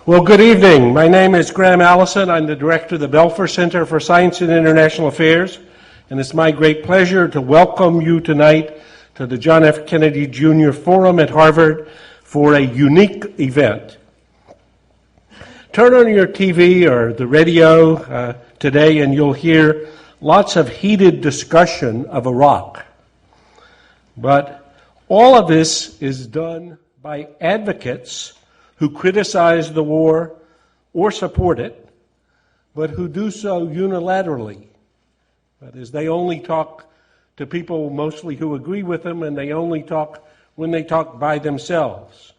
Well, good evening. My name is Graham Allison. I'm the director of the Belfer Center for Science and International Affairs, and it's my great pleasure to welcome you tonight to the John F. Kennedy Jr. Forum at Harvard for a unique event. Turn on your TV or the radio today and you'll hear lots of heated discussion of Iraq. But all of this is done by advocates who criticize the war or support it, but who do so unilaterally. That is, they only talk to people mostly who agree with them, and they only talk when they talk by themselves.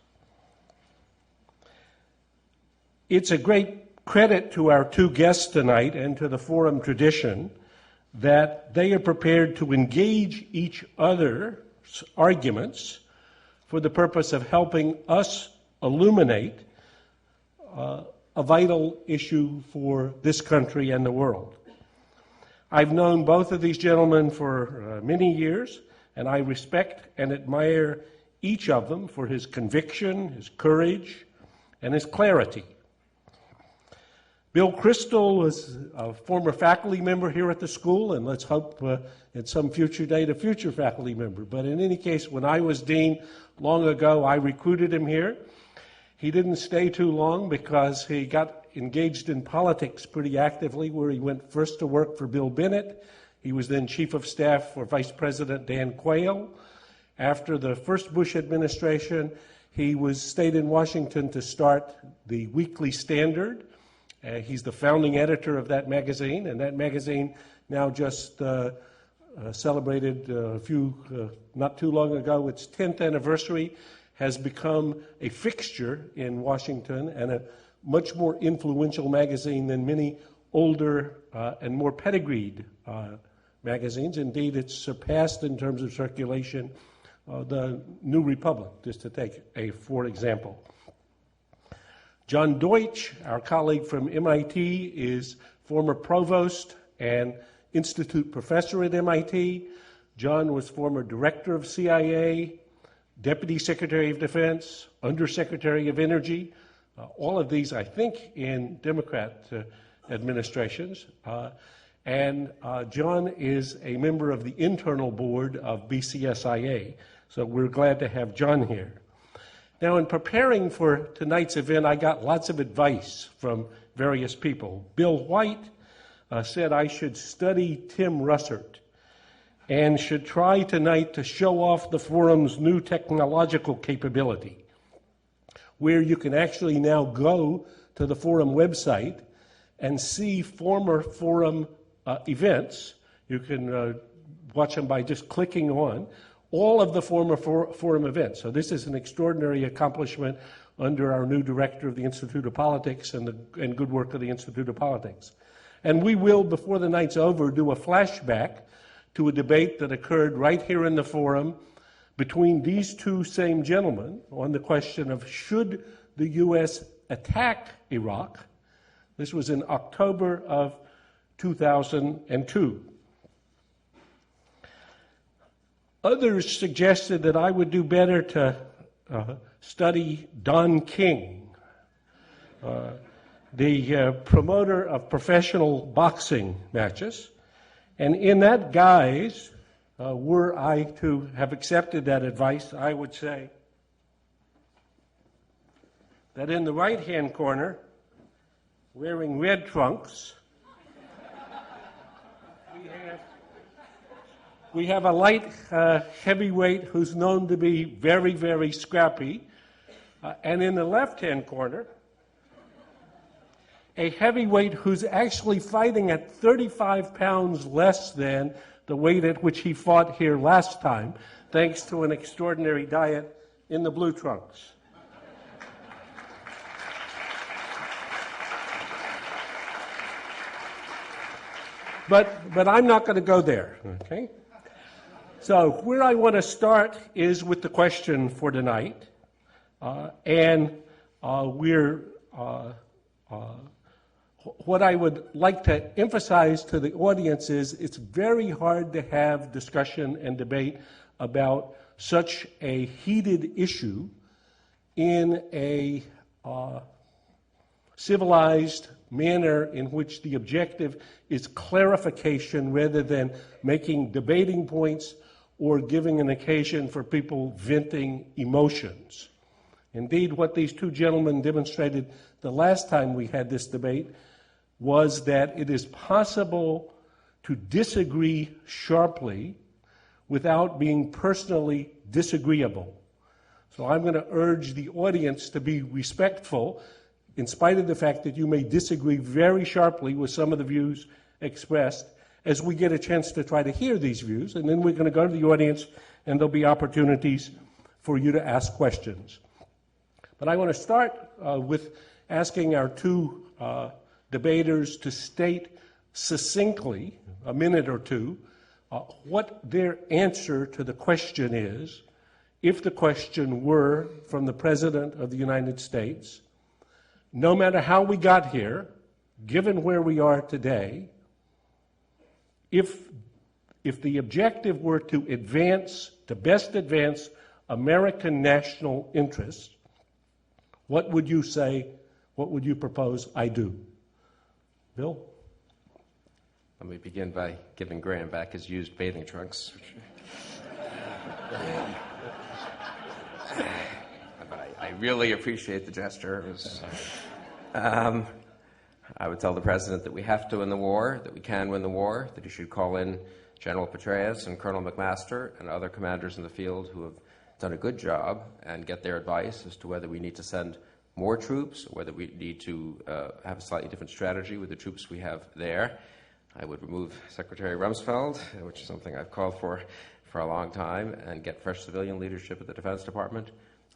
It's a great credit to our two guests tonight and to the forum tradition that they are prepared to engage each other's arguments for the purpose of helping us illuminate a vital issue for this country and the world. I've known both of these gentlemen for many years, and I respect and admire each of them for his conviction, his courage, and his clarity. Bill Kristol was a former faculty member here at the school, and let's hope at some future date a future faculty member. But in any case, when I was dean long ago, I recruited him here. He didn't stay too long because he got engaged in politics pretty actively, where he went first to work for Bill Bennett. He was then chief of staff for Vice President Dan Quayle. After the first Bush administration, he stayed in Washington to start the Weekly Standard. He's the founding editor of that magazine, and that magazine now just celebrated not too long ago, its 10th anniversary, has become a fixture in Washington and a much more influential magazine than many older and more pedigreed magazines. Indeed, it's surpassed in terms of circulation the New Republic, just to take for example. John Deutsch, our colleague from MIT, is former provost and institute professor at MIT. John was former director of CIA, Deputy Secretary of Defense, Undersecretary of Energy, all of these, I think, in Democrat administrations. And John is a member of the internal board of BCSIA, so we're glad to have John here. Now, in preparing for tonight's event, I got lots of advice from various people. Bill White said I should study Tim Russert and should try tonight to show off the forum's new technological capability, where you can actually now go to the forum website and see former forum events. You can watch them by just clicking on all of the former forum events. So this is an extraordinary accomplishment under our new director of the Institute of Politics and good work of the Institute of Politics. And we will, before the night's over, do a flashback to a debate that occurred right here in the forum between these two same gentlemen on the question of should the U.S. attack Iraq. This was in October of 2002. Others suggested that I would do better to study Don King, the promoter of professional boxing matches. And in that guise, were I to have accepted that advice, I would say that in the right-hand corner, wearing red trunks, we have a light heavyweight who's known to be very, very scrappy. And in the left-hand corner, a heavyweight who's actually fighting at 35 pounds less than the weight at which he fought here last time, thanks to an extraordinary diet in the blue trunks. But I'm not going to go there, okay? So where I want to start is with the question for tonight. What I would like to emphasize to the audience is it's very hard to have discussion and debate about such a heated issue in a civilized manner in which the objective is clarification rather than making debating points or giving an occasion for people venting emotions. Indeed, what these two gentlemen demonstrated the last time we had this debate was that it is possible to disagree sharply without being personally disagreeable. So I'm going to urge the audience to be respectful in spite of the fact that you may disagree very sharply with some of the views expressed, as we get a chance to try to hear these views, and then we're going to go to the audience and there'll be opportunities for you to ask questions. But I want to start with asking our two debaters to state succinctly, a minute or two, what their answer to the question is, if the question were from the President of the United States, no matter how we got here, given where we are today, if the objective were to best advance American national interests, what would you say, what would you propose I do? Bill? Let me begin by giving Graham back his used bathing trunks. I really appreciate the gesture. I would tell the President that we have to win the war, that we can win the war, that he should call in General Petraeus and Colonel McMaster and other commanders in the field who have done a good job and get their advice as to whether we need to send more troops or whether we need to have a slightly different strategy with the troops we have there. I would remove Secretary Rumsfeld, which is something I've called for a long time, and get fresh civilian leadership at the Defense Department.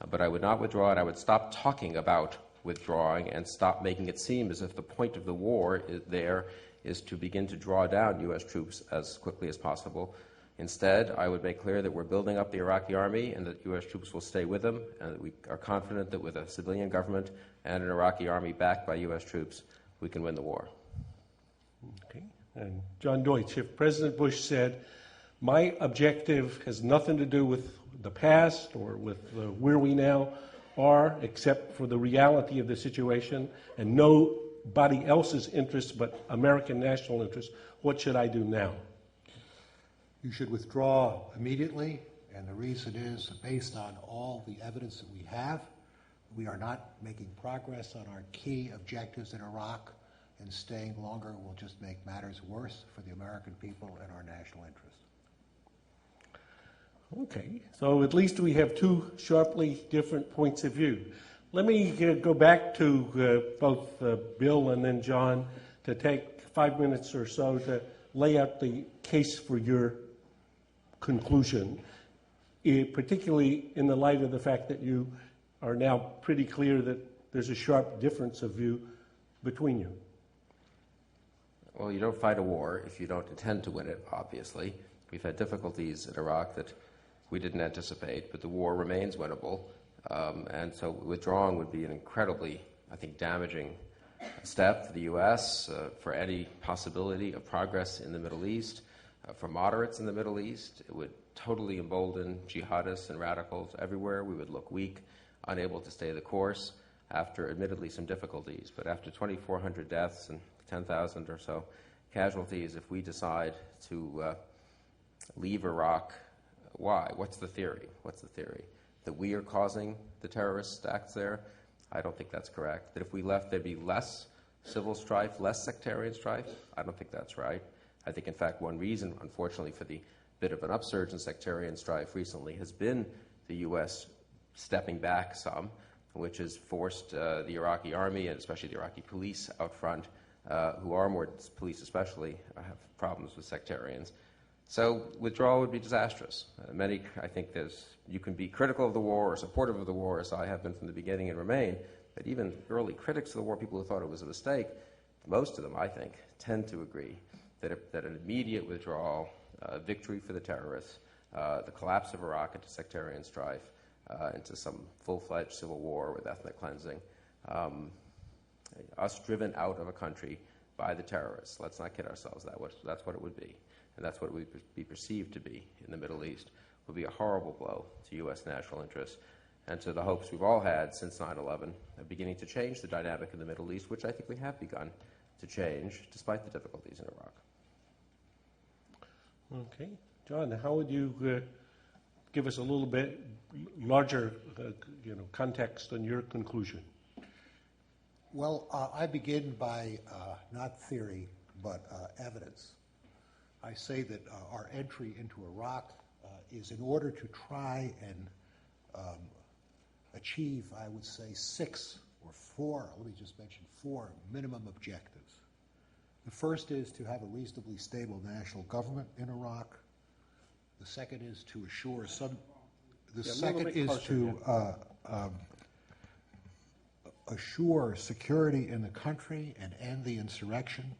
But I would not withdraw, and I would stop talking about withdrawing and stop making it seem as if the point of the war is to begin to draw down U.S. troops as quickly as possible. Instead, I would make clear that we're building up the Iraqi army and that U.S. troops will stay with them, and that we are confident that with a civilian government and an Iraqi army backed by U.S. troops, we can win the war. Okay. And John Deutsch, if President Bush said, my objective has nothing to do with the past or with where we now are, except for the reality of the situation and nobody else's interests but American national interests, what should I do now? You should withdraw immediately, and the reason is, based on all the evidence that we have, we are not making progress on our key objectives in Iraq, and staying longer will just make matters worse for the American people and our national interests. Okay, so at least we have two sharply different points of view. Let me go back to both Bill and then John to take 5 minutes or so to lay out the case for your conclusion, particularly in the light of the fact that you are now pretty clear that there's a sharp difference of view between you. Well, you don't fight a war if you don't intend to win it, obviously. We've had difficulties in Iraq that we didn't anticipate, but the war remains winnable. And so withdrawing would be an incredibly, I think, damaging step for the U.S., for any possibility of progress in the Middle East. For moderates in the Middle East, it would totally embolden jihadists and radicals everywhere. We would look weak, unable to stay the course after admittedly some difficulties. But after 2,400 deaths and 10,000 or so casualties, if we decide to leave Iraq, why? What's the theory? That we are causing the terrorist acts there? I don't think that's correct. That if we left, there'd be less civil strife, less sectarian strife? I don't think that's right. I think, in fact, one reason, unfortunately, for the bit of an upsurge in sectarian strife recently has been the U.S. stepping back some, which has forced the Iraqi army, and especially the Iraqi police out front, who are more, police especially, have problems with sectarians. So withdrawal would be disastrous. I think you can be critical of the war or supportive of the war, as I have been from the beginning and remain, but even early critics of the war, people who thought it was a mistake, most of them, I think, tend to agree that an immediate withdrawal, victory for the terrorists, the collapse of Iraq into sectarian strife, into some full-fledged civil war with ethnic cleansing, us driven out of a country by the terrorists. Let's not kid ourselves. That's what it would be. And that's what it would be perceived to be in the Middle East, would be a horrible blow to U.S. national interests. and to the hopes we've all had since 9/11 of beginning to change the dynamic in the Middle East, which I think we have begun to change despite the difficulties in Iraq. Okay. John, how would you give us a little bit larger context on your conclusion? Well, I begin by not theory, but evidence. I say that our entry into Iraq is in order to try and achieve, I would say, 6 or 4, let me just mention 4 minimum objectives. The first is to have a reasonably stable national government in Iraq. The second is to assure assure security in the country and end the insurrection.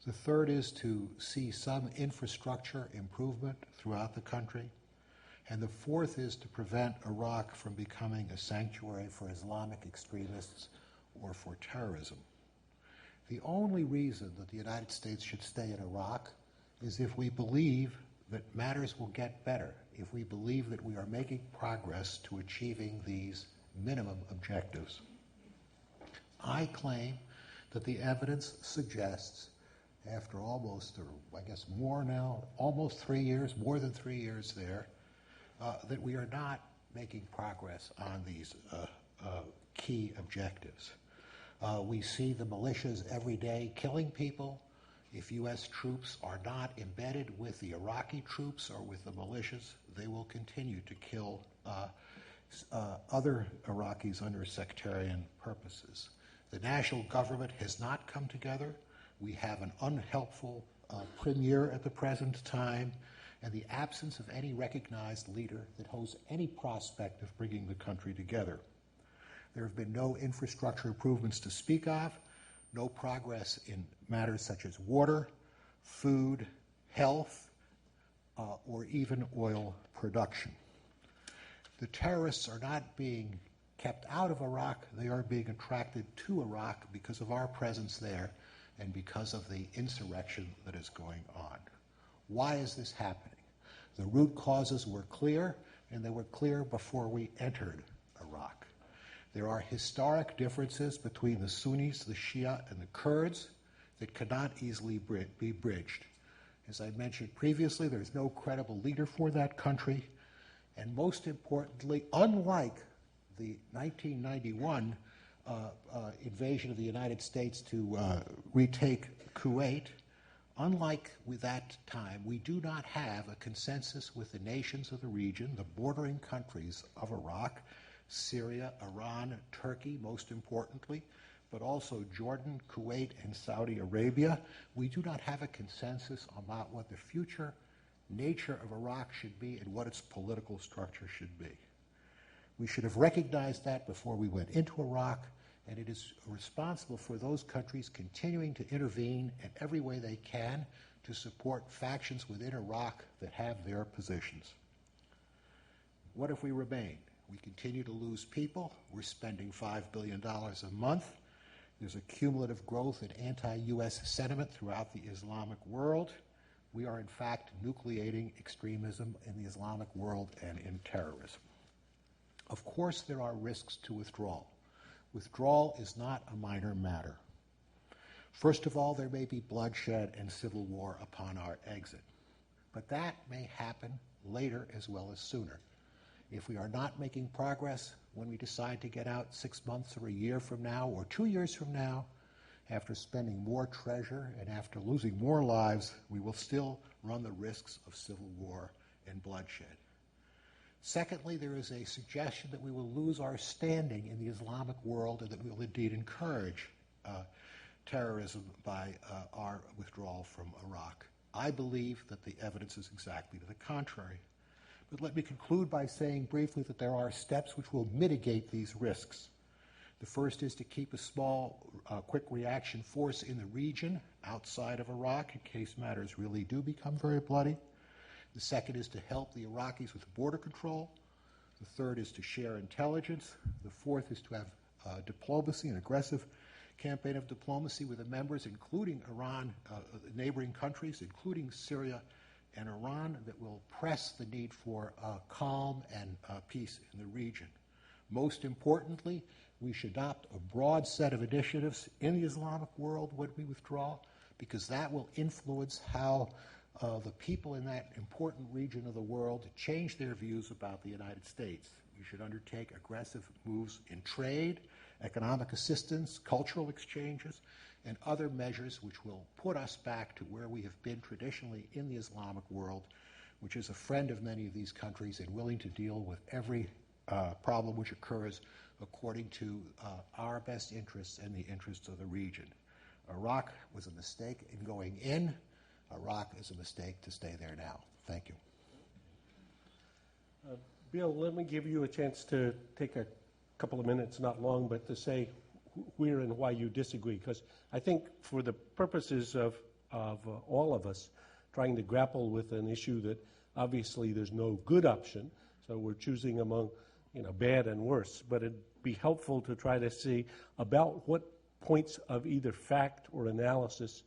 The third is to see some infrastructure improvement throughout the country. And the fourth is to prevent Iraq from becoming a sanctuary for Islamic extremists or for terrorism. The only reason that the United States should stay in Iraq is if we believe that matters will get better, if we believe that we are making progress to achieving these minimum objectives. I claim that the evidence suggests, after almost, or I guess more now, almost 3 years, more than 3 years there, that we are not making progress on these key objectives. We see the militias every day killing people. If U.S. troops are not embedded with the Iraqi troops or with the militias, they will continue to kill other Iraqis under sectarian purposes. The national government has not come together. We have an unhelpful premier at the present time, and the absence of any recognized leader that holds any prospect of bringing the country together. There have been no infrastructure improvements to speak of, no progress in matters such as water, food, health, or even oil production. The terrorists are not being kept out of Iraq, they are being attracted to Iraq because of our presence there and because of the insurrection that is going on. Why is this happening? The root causes were clear, and they were clear before we entered Iraq. There are historic differences between the Sunnis, the Shia, and the Kurds that cannot easily be bridged. As I mentioned previously, there's no credible leader for that country, and most importantly, unlike the 1991 invasion of the United States to retake Kuwait, unlike with that time, we do not have a consensus with the nations of the region, the bordering countries of Iraq, Syria, Iran, Turkey, most importantly, but also Jordan, Kuwait, and Saudi Arabia. We do not have a consensus about what the future nature of Iraq should be and what its political structure should be. We should have recognized that before we went into Iraq, and it is responsible for those countries continuing to intervene in every way they can to support factions within Iraq that have their positions. What if we remain? We continue to lose people. We're spending $5 billion a month. There's a cumulative growth in anti-U.S. sentiment throughout the Islamic world. We are, in fact, nucleating extremism in the Islamic world and in terrorism. Of course, there are risks to withdrawal. Withdrawal is not a minor matter. First of all, there may be bloodshed and civil war upon our exit. But that may happen later as well as sooner. If we are not making progress when we decide to get out 6 months or a year from now or 2 years from now, after spending more treasure and after losing more lives, we will still run the risks of civil war and bloodshed. Secondly, there is a suggestion that we will lose our standing in the Islamic world and that we will indeed encourage terrorism by our withdrawal from Iraq. I believe that the evidence is exactly to the contrary. But let me conclude by saying briefly that there are steps which will mitigate these risks. The first is to keep a small, quick reaction force in the region outside of Iraq in case matters really do become very bloody. The second is to help the Iraqis with border control. The third is to share intelligence. The fourth is to have diplomacy, an aggressive campaign of diplomacy with the members, including Iran, neighboring countries, including Syria and Iran, that will press the need for calm and peace in the region. Most importantly, we should adopt a broad set of initiatives in the Islamic world when we withdraw, because that will influence how the people in that important region of the world change their views about the United States. We should undertake aggressive moves in trade, economic assistance, cultural exchanges, and other measures which will put us back to where we have been traditionally in the Islamic world, which is a friend of many of these countries and willing to deal with every problem which occurs according to our best interests and the interests of the region. Iraq was a mistake in going in. Iraq is a mistake to stay there now. Thank you. Bill, let me give you a chance to take a couple of minutes, not long, but to say where and why you disagree, because I think for the purposes of all of us trying to grapple with an issue that obviously there's no good option, so we're choosing among bad and worse, but it'd be helpful to try to see about what points of either fact or analysis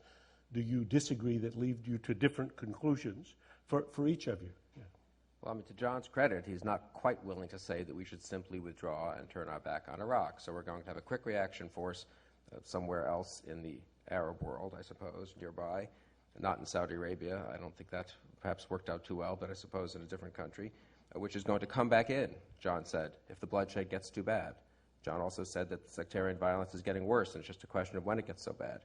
do you disagree that lead you to different conclusions for each of you. Yeah. Well, I mean, to John's credit, he's not quite willing to say that we should simply withdraw and turn our back on Iraq. So we're going to have a quick reaction force somewhere else in the Arab world, I suppose, nearby, not in Saudi Arabia. I don't think that perhaps worked out too well, but I suppose in a different country, which is going to come back in, John said, if the bloodshed gets too bad. John also said that the sectarian violence is getting worse, and it's just a question of when it gets so bad.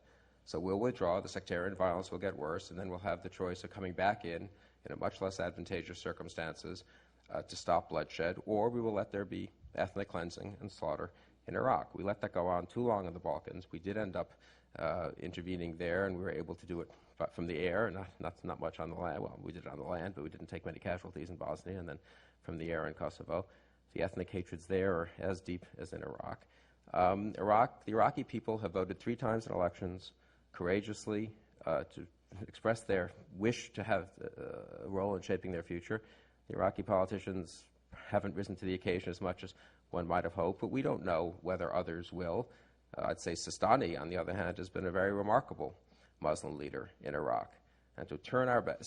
So we'll withdraw, the sectarian violence will get worse, and then we'll have the choice of coming back in a much less advantageous circumstances to stop bloodshed, or we will let there be ethnic cleansing and slaughter in Iraq. We let that go on too long in the Balkans. We did end up intervening there, and we were able to do it from the air, not much on the land. Well, we did it on the land, but we didn't take many casualties in Bosnia, and then from the air in Kosovo. The ethnic hatreds there are as deep as in Iraq. The Iraqi people have voted 3 times in elections courageously to express their wish to have a role in shaping their future. The Iraqi politicians haven't risen to the occasion as much as one might have hoped, but we don't know whether others will. I'd say Sistani, on the other hand, has been a very remarkable Muslim leader in Iraq. And to turn our back,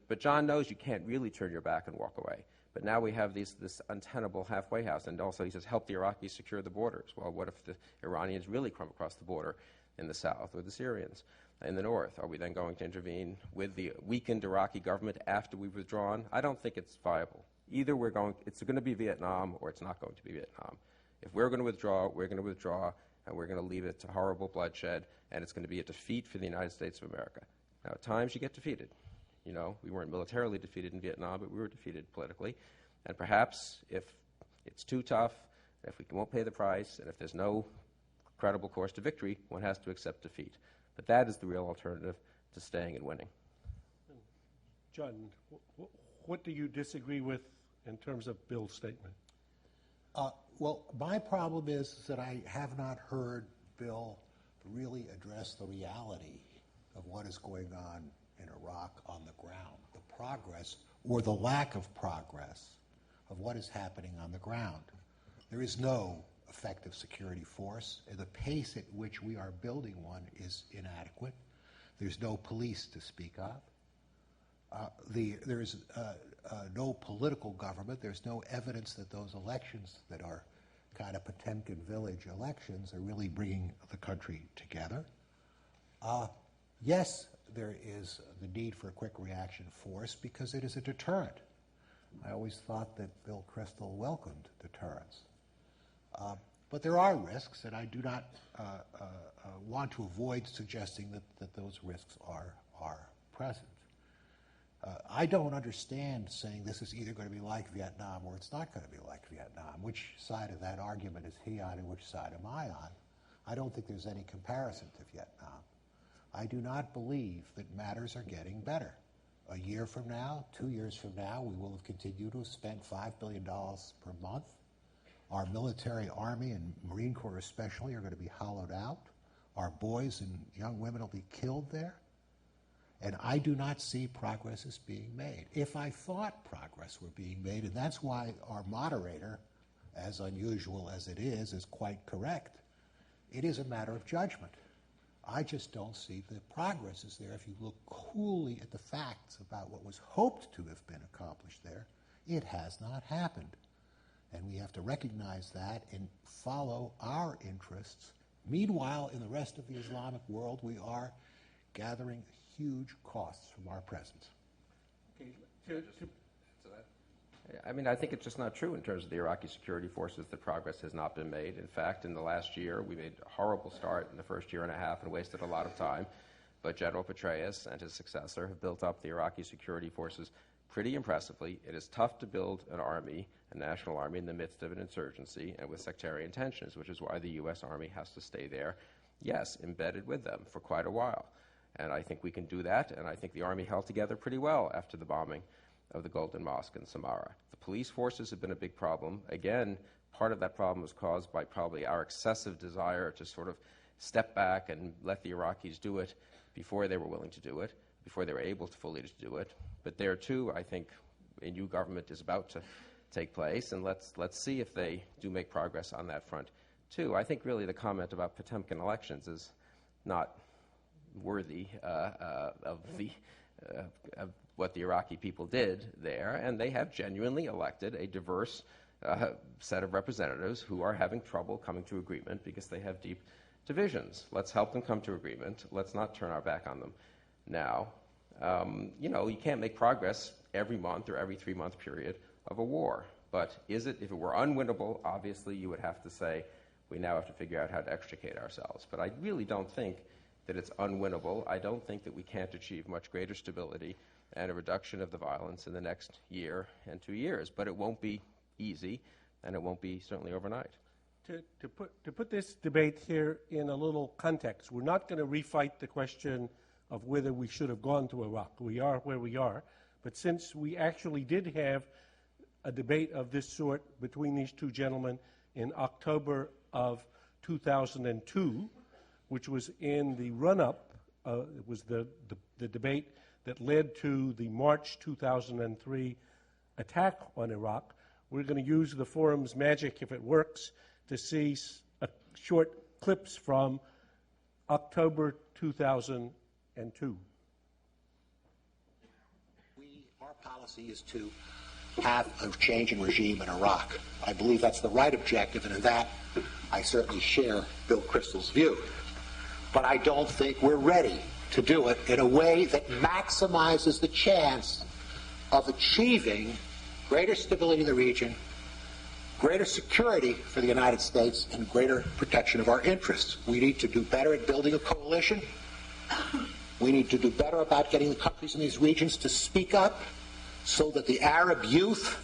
but John knows you can't really turn your back and walk away. But now we have this untenable halfway house, and also he says, help the Iraqis secure the borders. Well, what if the Iranians really come across the border in the south, or the Syrians in the north? Are we then going to intervene with the weakened Iraqi government after we've withdrawn? I don't think it's viable. Either it's going to be Vietnam, or it's not going to be Vietnam. If we're going to withdraw, we're going to withdraw, and we're going to leave it to horrible bloodshed, and it's going to be a defeat for the United States of America. Now, at times you get defeated. We weren't militarily defeated in Vietnam, but we were defeated politically. And perhaps if it's too tough, if we won't pay the price, and if there's no credible course to victory, one has to accept defeat. But that is the real alternative to staying and winning. John, what do you disagree with in terms of Bill's statement? Well, my problem is that I have not heard Bill really address the reality of what is going on in Iraq on the ground, the progress or the lack of progress of what is happening on the ground. There is no effective security force, and the pace at which we are building one is inadequate. There's no police to speak of. There is no political government. There's no evidence that those elections that are kind of Potemkin village elections are really bringing the country together. Yes, there is the need for a quick reaction force because it is a deterrent. I always thought that Bill Kristol welcomed deterrence. But there are risks, and I do not want to avoid suggesting that those risks are present. I don't understand saying this is either going to be like Vietnam or it's not going to be like Vietnam. Which side of that argument is he on and which side am I on? I don't think there's any comparison to Vietnam. I do not believe that matters are getting better. A year from now, 2 years from now, we will have continued to have spent $5 billion per month. Our military, Army, and Marine Corps especially are going to be hollowed out. Our boys and young women will be killed there. And I do not see progress as being made. If I thought progress were being made, and that's why our moderator, as unusual as it is quite correct, it is a matter of judgment. I just don't see the progress is there. If you look coolly at the facts about what was hoped to have been accomplished there, it has not happened. And we have to recognize that and follow our interests. Meanwhile, in the rest of the Islamic world, we are gathering huge costs from our presence. I mean, I think it's just not true in terms of the Iraqi security forces that progress has not been made. In fact, in the last year, we made a horrible start in the first year and a half and wasted a lot of time. But General Petraeus and his successor have built up the Iraqi security forces pretty impressively. It is tough to build an army, a national army, in the midst of an insurgency and with sectarian tensions, which is why the U.S. Army has to stay there, yes, embedded with them for quite a while. And I think we can do that, and I think the Army held together pretty well after the bombing of the Golden Mosque in Samarra. The police forces have been a big problem. Again, part of that problem was caused by probably our excessive desire to sort of step back and let the Iraqis do it before they were willing to do it, before they were able to fully to do it. But there, too, I think a new government is about to take place, and let's see if they do make progress on that front, too. I think really the comment about Potemkin elections is not worthy of what the Iraqi people did there, and they have genuinely elected a diverse set of representatives who are having trouble coming to agreement because they have deep divisions. Let's help them come to agreement. Let's not turn our back on them now. You can't make progress every month or every 3-month period of a war, but if it were unwinnable, obviously you would have to say we now have to figure out how to extricate ourselves. But I really don't think that it's unwinnable. I don't think that we can't achieve much greater stability and a reduction of the violence in the next year and 2 years. But it won't be easy, and it won't be certainly overnight. To put this debate here in a little context, we're not going to refight the question of whether we should have gone to Iraq. We are where we are. But since we actually did have a debate of this sort between these two gentlemen in October of 2002, which was in the run-up, it was the debate that led to the March 2003 attack on Iraq. We're going to use the forum's magic, if it works, to see short clips from October 2002. Our policy is to have a change in regime in Iraq. I believe that's the right objective, and in that I certainly share Bill Kristol's view. But I don't think we're ready to do it in a way that maximizes the chance of achieving greater stability in the region, greater security for the United States, and greater protection of our interests. We need to do better at building a coalition. We need to do better about getting the countries in these regions to speak up so that the Arab youth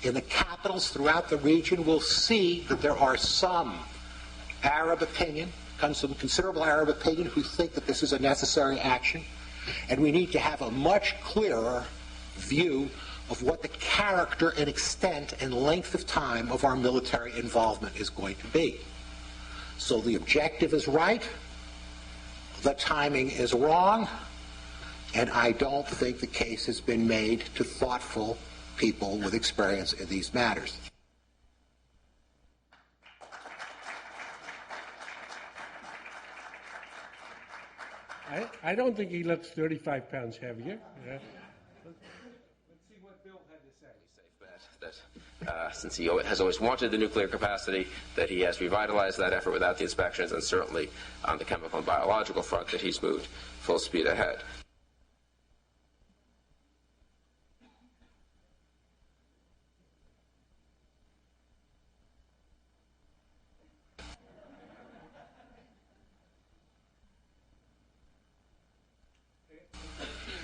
in the capitals throughout the region will see that there are some Arab opinion, some considerable Arab opinion, who think that this is a necessary action. And we need to have a much clearer view of what the character and extent and length of time of our military involvement is going to be. So the objective is right, the timing is wrong, and I don't think the case has been made to thoughtful people with experience in these matters. I don't think he looks 35 pounds heavier. Let's see what Bill had to say. Safe bet that since he has always wanted the nuclear capacity, that he has revitalized that effort without the inspections, and certainly on the chemical and biological front that he's moved full speed ahead.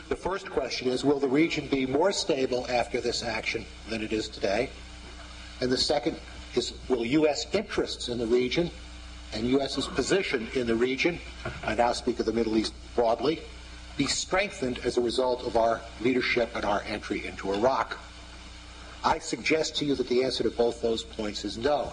The first question is, will the region be more stable after this action than it is today? And the second is, will U.S. interests in the region and U.S.'s position in the region, I now speak of the Middle East broadly, be strengthened as a result of our leadership and our entry into Iraq? I suggest to you that the answer to both those points is no.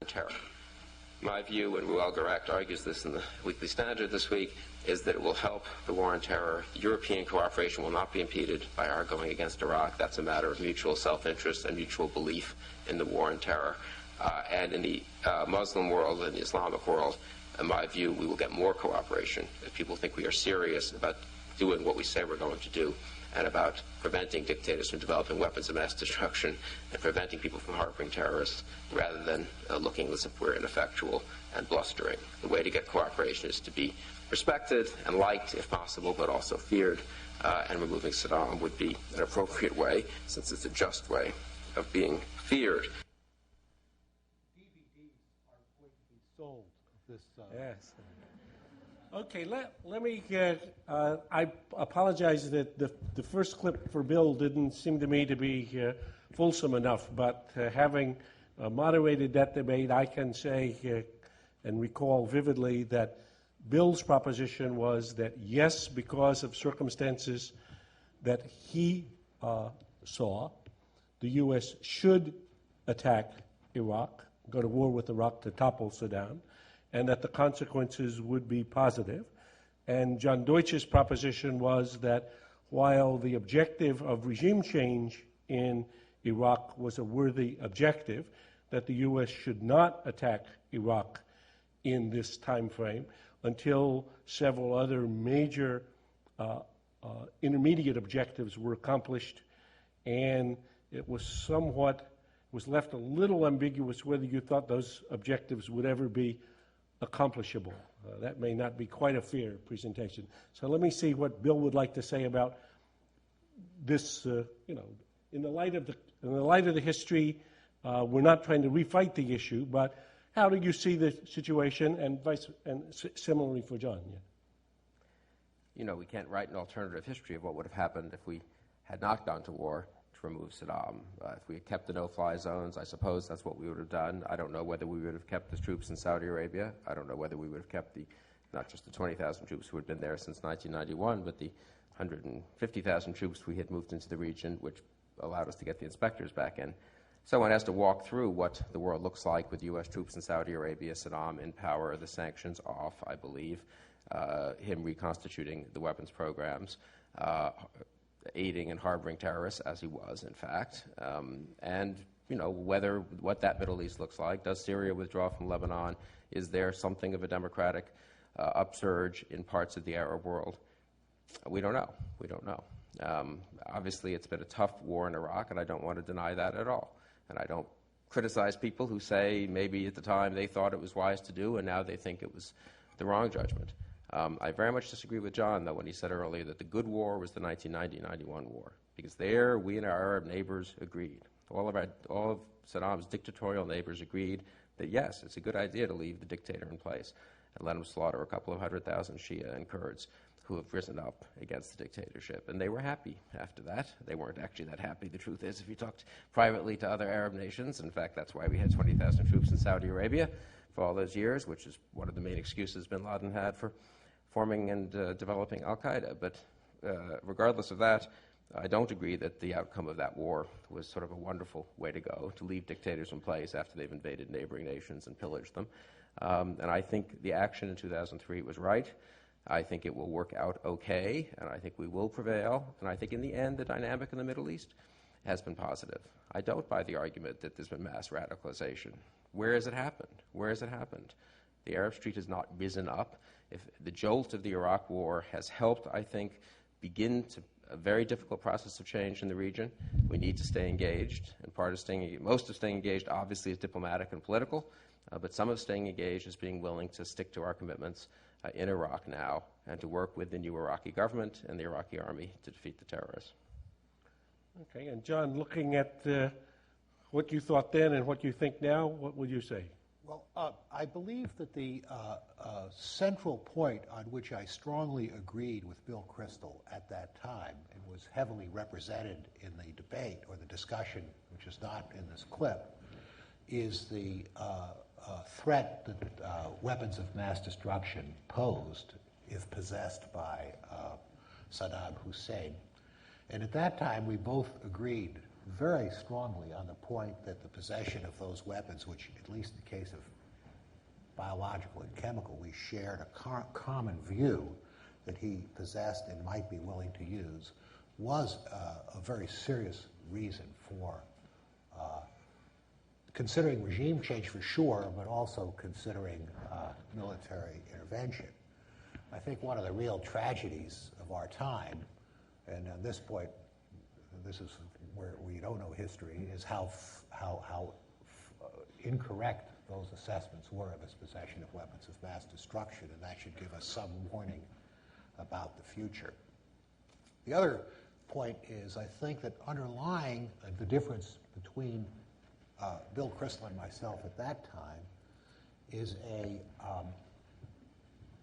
Terror. My view, and Ruel Garect argues this in the Weekly Standard this week, is that it will help the war on terror. European cooperation will not be impeded by our going against Iraq. That's a matter of mutual self-interest and mutual belief in the war on terror. And in the Muslim world and the Islamic world, in my view, we will get more cooperation if people think we are serious about doing what we say we're going to do and about preventing dictators from developing weapons of mass destruction and preventing people from harboring terrorists rather than looking as if we're ineffectual and blustering. The way to get cooperation is to be respected and liked if possible, but also feared, and removing Saddam would be an appropriate way since it's a just way of being feared. DVDs are going to be sold of this. Yes. Okay, let me I apologize that the first clip for Bill didn't seem to me to be fulsome enough, but having moderated that debate, I can say and recall vividly that Bill's proposition was that yes, because of circumstances that he saw, the U.S. should attack Iraq, go to war with Iraq to topple Saddam, and that the consequences would be positive. And John Deutsch's proposition was that while the objective of regime change in Iraq was a worthy objective, that the U.S. should not attack Iraq in this time frame until several other major intermediate objectives were accomplished, and it was left a little ambiguous whether you thought those objectives would ever be accomplishable. That may not be quite a fair presentation. So let me see what Bill would like to say about this. In the light of the history, we're not trying to refight the issue, but how do you see the situation, and similarly for John? Yeah. You know, we can't write an alternative history of what would have happened if we had not gone to war to remove Saddam. If we had kept the no-fly zones, I suppose that's what we would have done. I don't know whether we would have kept the troops in Saudi Arabia. I don't know whether we would have kept not just the 20,000 troops who had been there since 1991, but the 150,000 troops we had moved into the region, which allowed us to get the inspectors back in. Someone has to walk through what the world looks like with U.S. troops in Saudi Arabia, Saddam in power, the sanctions off, I believe, him reconstituting the weapons programs, aiding and harboring terrorists, as he was, in fact, and what that Middle East looks like. Does Syria withdraw from Lebanon? Is there something of a democratic upsurge in parts of the Arab world? We don't know. We don't know. Obviously, it's been a tough war in Iraq, and I don't want to deny that at all. And I don't criticize people who say maybe at the time they thought it was wise to do, and now they think it was the wrong judgment. I very much disagree with John, though, when he said earlier that the good war was the 1990-91 war, because there we and our Arab neighbors agreed. All of Saddam's dictatorial neighbors agreed that, yes, it's a good idea to leave the dictator in place and let him slaughter a couple of 100,000 Shia and Kurds who have risen up against the dictatorship. And they were happy after that. They weren't actually that happy, the truth is, if you talked privately to other Arab nations. In fact, that's why we had 20,000 troops in Saudi Arabia for all those years, which is one of the main excuses bin Laden had for forming and developing al-Qaeda. But regardless of that, I don't agree that the outcome of that war was sort of a wonderful way to go, to leave dictators in place after they've invaded neighboring nations and pillaged them. And I think the action in 2003 was right. I think it will work out okay, and I think we will prevail. And I think in the end, the dynamic in the Middle East has been positive. I don't buy the argument that there's been mass radicalization. Where has it happened? Where has it happened? The Arab Street has not risen up. If the jolt of the Iraq war has helped, I think, begin a very difficult process of change in the region. We need to stay engaged, and most of staying engaged obviously is diplomatic and political, but some of staying engaged is being willing to stick to our commitments in Iraq now and to work with the new Iraqi government and the Iraqi army to defeat the terrorists. Okay, and John, looking at what you thought then and what you think now, what would you say? Well, I believe that the central point on which I strongly agreed with Bill Kristol at that time and was heavily represented in the debate or the discussion, which is not in this clip, is the threat that weapons of mass destruction posed if possessed by Saddam Hussein. And at that time, we both agreed very strongly on the point that the possession of those weapons, which at least in the case of biological and chemical, we shared a common view that he possessed and might be willing to use, was a very serious reason for considering regime change for sure, but also considering military intervention. I think one of the real tragedies of our time, and at this point, this is where we don't know history, is how incorrect those assessments were of its possession of weapons of mass destruction, and that should give us some warning about the future. The other point is, I think that underlying the difference between Bill Kristol and myself at that time is a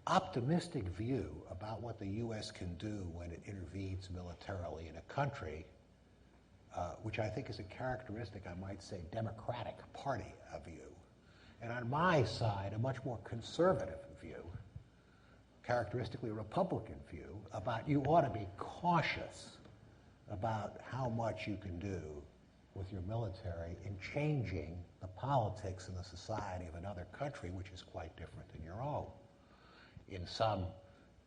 optimistic view about what the U.S. can do when it intervenes militarily in a country, which I think is a characteristic, I might say, Democratic Party view. And on my side, a much more conservative view, characteristically Republican view, about you ought to be cautious about how much you can do with your military in changing the politics and the society of another country, which is quite different than your own. In some,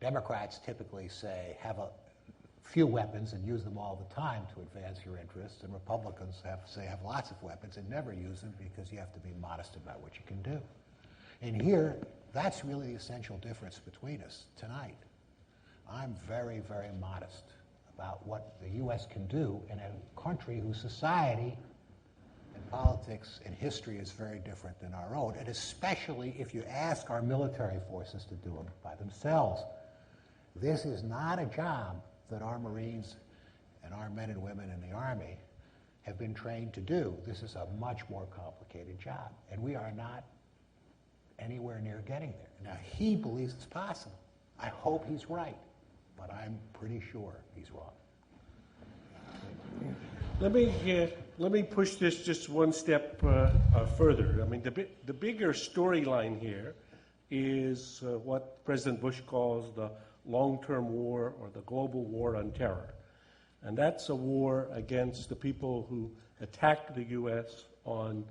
Democrats typically say, have a few weapons and use them all the time to advance your interests, and Republicans have lots of weapons and never use them because you have to be modest about what you can do. And here, that's really the essential difference between us tonight. I'm very, very modest about what the U.S. can do in a country whose society and politics and history is very different than our own, and especially if you ask our military forces to do them by themselves. This is not a job that our Marines and our men and women in the Army have been trained to do. This is a much more complicated job, and we are not anywhere near getting there. Now, he believes it's possible. I hope he's right, but I'm pretty sure he's wrong. Let me push this just one step further. I mean, the bigger storyline here is what President Bush calls the long-term war or the global war on terror. And that's a war against the people who attacked the U.S. on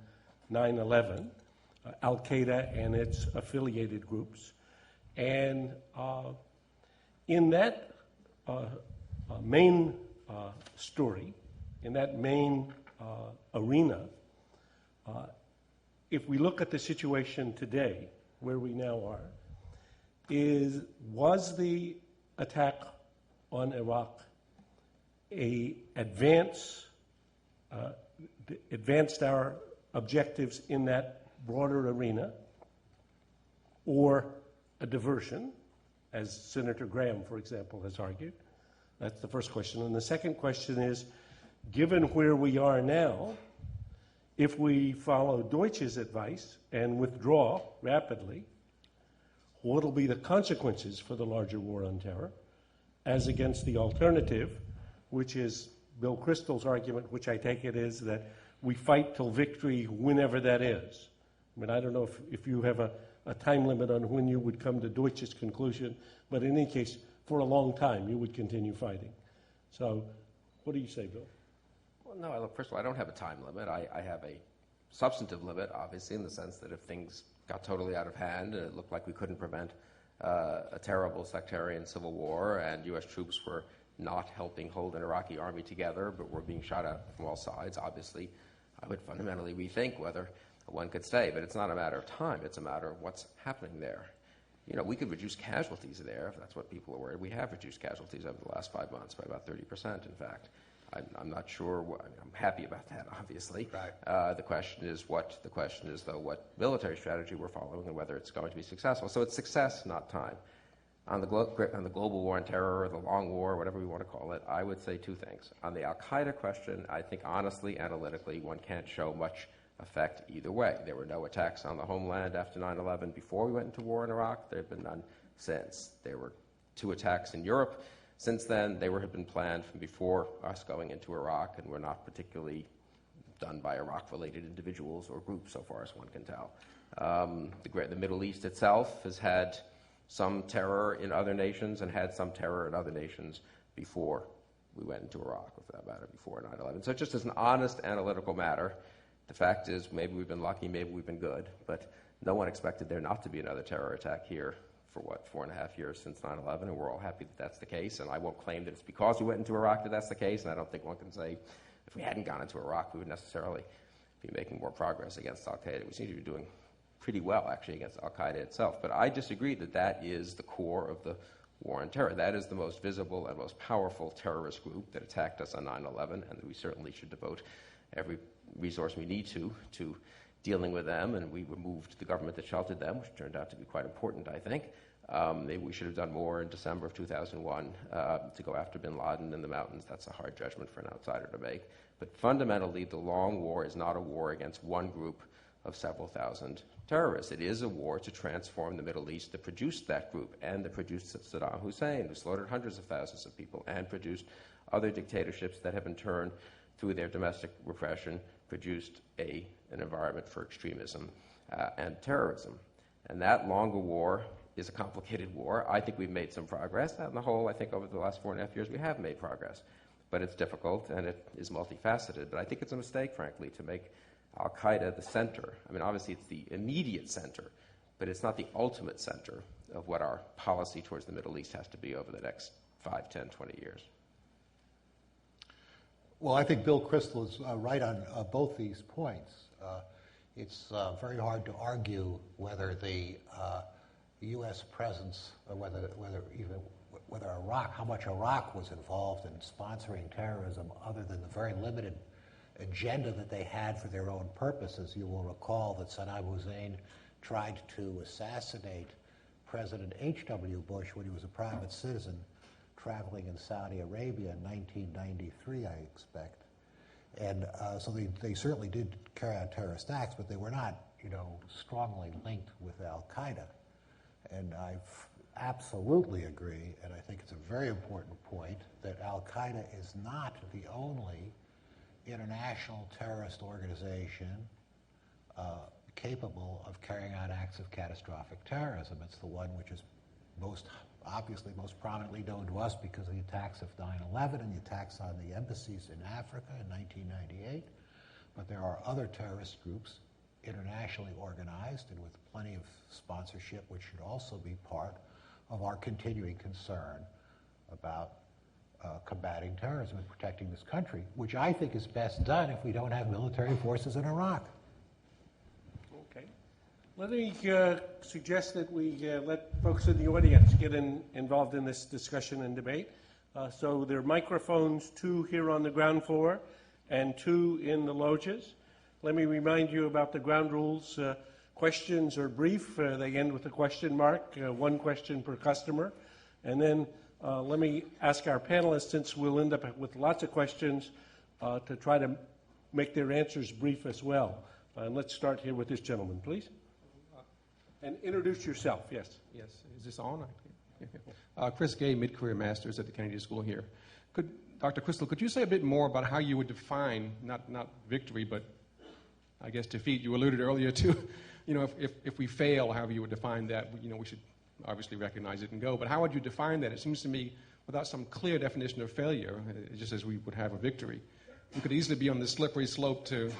9/11, Al-Qaeda and its affiliated groups. And in that main story, in that main arena, if we look at the situation today, where we now are, was the attack on Iraq advanced our objectives in that broader arena, or a diversion, as Senator Graham, for example, has argued? That's the first question. And the second question is, given where we are now, if we follow Deutsch's advice and withdraw rapidly, what will be the consequences for the larger war on terror, as against the alternative, which is Bill Kristol's argument, which I take it is that we fight till victory, whenever that is. I mean, I don't know if you have a time limit on when you would come to Deutsch's conclusion, but in any case, for a long time, you would continue fighting. So what do you say, Bill? Well, no, look, first of all, I don't have a time limit. I have a substantive limit, obviously, in the sense that if things got totally out of hand and it looked like we couldn't prevent a terrible sectarian civil war and U.S. troops were not helping hold an Iraqi army together but were being shot at from all sides, obviously, I would fundamentally rethink whether one could stay. But it's not a matter of time. It's a matter of what's happening there. You know, we could reduce casualties there, if that's what people are worried. We have reduced casualties over the last 5 months by about 30%, in fact. I'm not sure. I'm happy about that, obviously. Right. The question is, though, what military strategy we're following and whether it's going to be successful. So it's success, not time. On the global war on terror, or the long war, whatever we want to call it, I would say two things. On the Al-Qaeda question, I think honestly, analytically, one can't show much effect either way. There were no attacks on the homeland after 9/11 before we went into war in Iraq. There have been none since. There were 2 attacks in Europe. Since then, they had been planned from before us going into Iraq, and were not particularly done by Iraq-related individuals or groups, so far as one can tell. The Middle East itself has had some terror in other nations and had some terror in other nations before we went into Iraq, or for that matter, before 9/11. So just as an honest analytical matter, the fact is maybe we've been lucky, maybe we've been good, but no one expected there not to be another terror attack here for, 4.5 years since 9/11, and we're all happy that that's the case. And I won't claim that it's because we went into Iraq that that's the case, and I don't think one can say if we hadn't gone into Iraq, we would necessarily be making more progress against al-Qaeda. We seem to be doing pretty well, actually, against al-Qaeda itself. But I disagree that that is the core of the war on terror. That is the most visible and most powerful terrorist group that attacked us on 9/11, and we certainly should devote every resource we need to dealing with them. And we removed the government that sheltered them, which turned out to be quite important, I think. Maybe we should have done more in December of 2001 to go after bin Laden in the mountains. That's a hard judgment for an outsider to make. But fundamentally, the long war is not a war against one group of several thousand terrorists. It is a war to transform the Middle East that produced that group and that produced Saddam Hussein, who slaughtered hundreds of thousands of people, and produced other dictatorships that have in turn, through their domestic repression, produced an environment for extremism and terrorism. And that longer war is a complicated war. I think we've made some progress. On the whole, I think over the last 4.5 years we have made progress. But it's difficult and it is multifaceted. But I think it's a mistake, frankly, to make al-Qaeda the center. I mean, obviously it's the immediate center, but it's not the ultimate center of what our policy towards the Middle East has to be over the next 5, 10, 20 years. Well, I think Bill Kristol is right on both these points. It's very hard to argue whether the U.S. presence, or whether Iraq, how much Iraq was involved in sponsoring terrorism, other than the very limited agenda that they had for their own purposes. You will recall that Saddam Hussein tried to assassinate President H.W. Bush when he was a private citizen traveling in Saudi Arabia in 1993, I expect. And so they certainly did carry out terrorist acts, but they were not, strongly linked with al-Qaeda. And I absolutely agree, and I think it's a very important point, that al-Qaeda is not the only international terrorist organization capable of carrying out acts of catastrophic terrorism. It's the one which is most prominently known to us because of the attacks of 9/11 and the attacks on the embassies in Africa in 1998. But there are other terrorist groups internationally organized and with plenty of sponsorship, which should also be part of our continuing concern about combating terrorism and protecting this country, which I think is best done if we don't have military forces in Iraq. Okay. Let me suggest that we let folks in the audience get involved in this discussion and debate. So there are microphones, 2 here on the ground floor and 2 in the loges. Let me remind you about the ground rules. Questions are brief. They end with a question mark, 1 question per customer. And then let me ask our panelists, since we'll end up with lots of questions, to try to make their answers brief as well. And let's start here with this gentleman, please. And introduce yourself, yes. Yes, is this on? Chris Gay, mid-career master's at the Kennedy School here. Dr. Kristol, could you say a bit more about how you would define, not victory, but I guess defeat? You alluded earlier to, if we fail, however you would define that, we should obviously recognize it and go. But how would you define that? It seems to me, without some clear definition of failure, just as we would have a victory, we could easily be on the slippery slope to,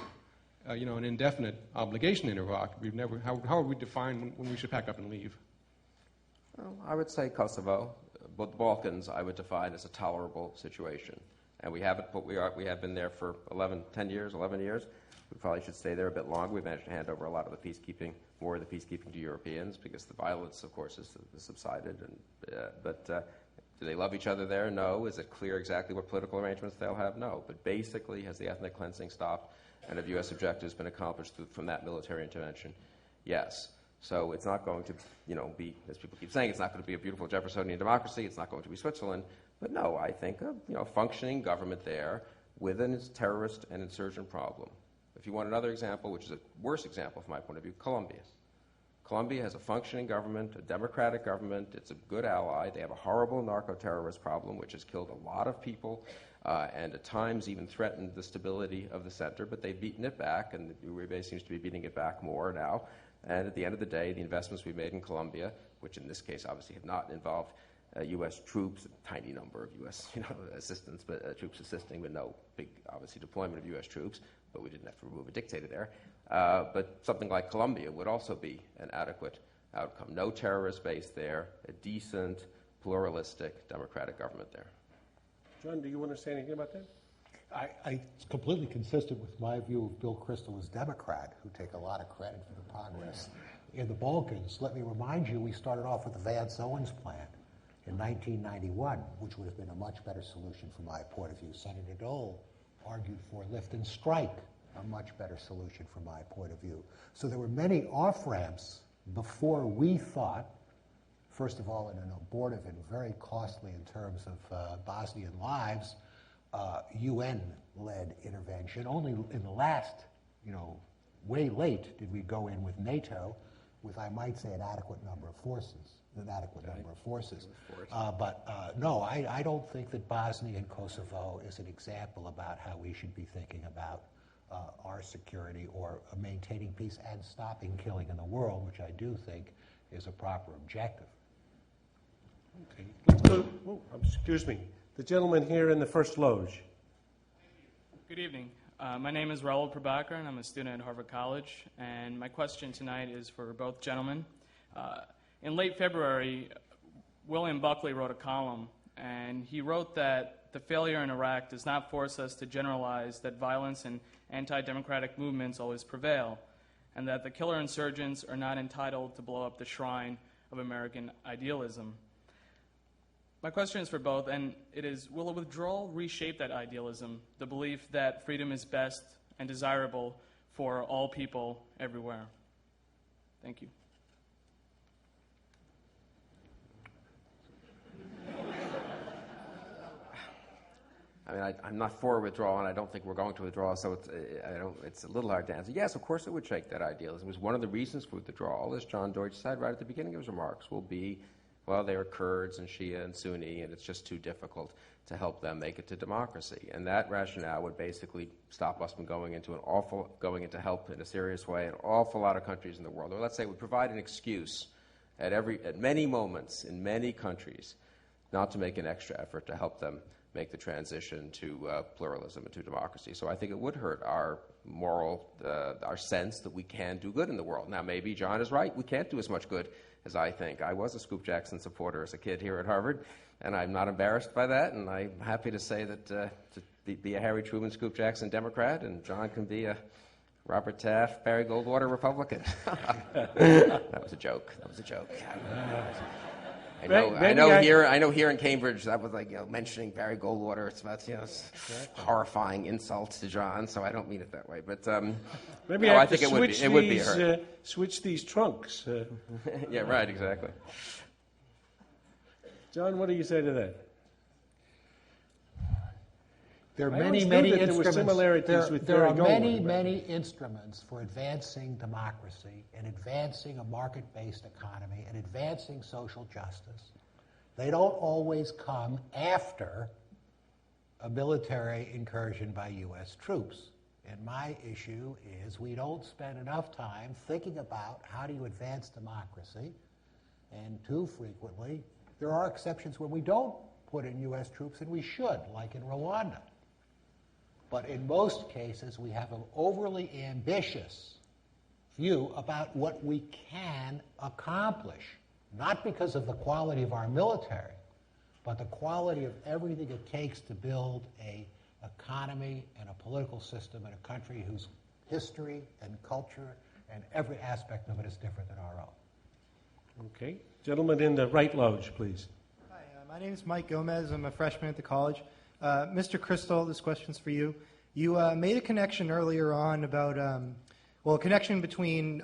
an indefinite obligation in Iraq. How would we define when we should pack up and leave? Well, I would say Kosovo, but the Balkans, I would define as a tolerable situation. And we have been there for 11 years. We probably should stay there a bit longer. We've managed to hand over a lot of the peacekeeping, more of the peacekeeping to Europeans, because the violence, of course, has subsided. But do they love each other there? No. Is it clear exactly what political arrangements they'll have? No. But basically, has the ethnic cleansing stopped, and have U.S. objectives been accomplished from that military intervention? Yes. So it's not going to, be, as people keep saying, it's not going to be a beautiful Jeffersonian democracy. It's not going to be Switzerland. But no, I think a functioning government there with a terrorist and insurgent problem. If you want another example, which is a worse example from my point of view, Colombia. Colombia has a functioning government, a democratic government. It's a good ally. They have a horrible narco-terrorist problem, which has killed a lot of people and at times even threatened the stability of the center. But they've beaten it back, and Uribe seems to be beating it back more now. And at the end of the day, the investments we've made in Colombia, which in this case obviously have not involved U.S. troops, a tiny number of U.S. assistance, but troops assisting, with no big, obviously, deployment of U.S. troops, but we didn't have to remove a dictator there. But something like Colombia would also be an adequate outcome. No terrorist base there, a decent, pluralistic, democratic government there. John, do you want to say anything about that? It's completely consistent with my view of Bill Kristol as Democrat, who take a lot of credit for the progress in the Balkans. Let me remind you, we started off with the Vance-Owens plan in 1991, which would have been a much better solution from my point of view. Senator Dole argued for lift and strike, a much better solution from my point of view. So there were many off-ramps before we thought, first of all, in an abortive and very costly in terms of Bosnian lives, UN-led intervention. Only in the last, way late did we go in with NATO with, I might say, an adequate number of forces. No, I don't think that Bosnia and Kosovo is an example about how we should be thinking about our security or maintaining peace and stopping killing in the world, which I do think is a proper objective. Okay. Let's go. Excuse me. The gentleman here in the first loge. Good evening. My name is Raul Prabhakar, and I'm a student at Harvard College. And my question tonight is for both gentlemen. In late February, William Buckley wrote a column, and he wrote that the failure in Iraq does not force us to generalize that violence and anti-democratic movements always prevail, and that the killer insurgents are not entitled to blow up the shrine of American idealism. My question is for both, and it is, will a withdrawal reshape that idealism, the belief that freedom is best and desirable for all people everywhere? Thank you. I mean, I'm not for withdrawal, and I don't think we're going to withdraw, so it's a little hard to answer. Yes, of course it would shake that idealism. It was one of the reasons for withdrawal, as John Deutsch said right at the beginning of his remarks, will be, well, they are Kurds and Shia and Sunni, and it's just too difficult to help them make it to democracy. And that rationale would basically stop us from going into help in a serious way in an awful lot of countries in the world. Or let's say it would provide an excuse at many moments in many countries not to make an extra effort to help them make the transition to pluralism and to democracy. So I think it would hurt our our sense that we can do good in the world. Now, maybe John is right. We can't do as much good as I think. I was a Scoop Jackson supporter as a kid here at Harvard, and I'm not embarrassed by that, and I'm happy to say that to be a Harry Truman, Scoop Jackson Democrat, and John can be a Robert Taft, Barry Goldwater Republican. That was a joke. I know here in Cambridge that was like mentioning Barry Goldwater. It's about horrifying insult to John. So I don't mean it that way, but maybe I think it would be a hurt. Switch these trunks. Yeah, right, exactly. John, what do you say to that? There are I many always knew that instruments. there were similarities with there are Barry Goldwater, many instruments for advancing democracy and advancing a market-based economy and advancing social justice. They don't always come after a military incursion by U.S. troops. And my issue is we don't spend enough time thinking about how do you advance democracy, and too frequently there are exceptions where we don't put in U.S. troops, and we should, like in Rwanda. But in most cases, we have an overly ambitious view about what we can accomplish, not because of the quality of our military, but the quality of everything it takes to build an economy and a political system in a country whose history and culture and every aspect of it is different than our own. Okay. Gentleman in the right loge, please. Hi, my name is Mike Gomez. I'm a freshman at the college. Mr. Kristol, this question's for you. You made a connection earlier on about, a connection between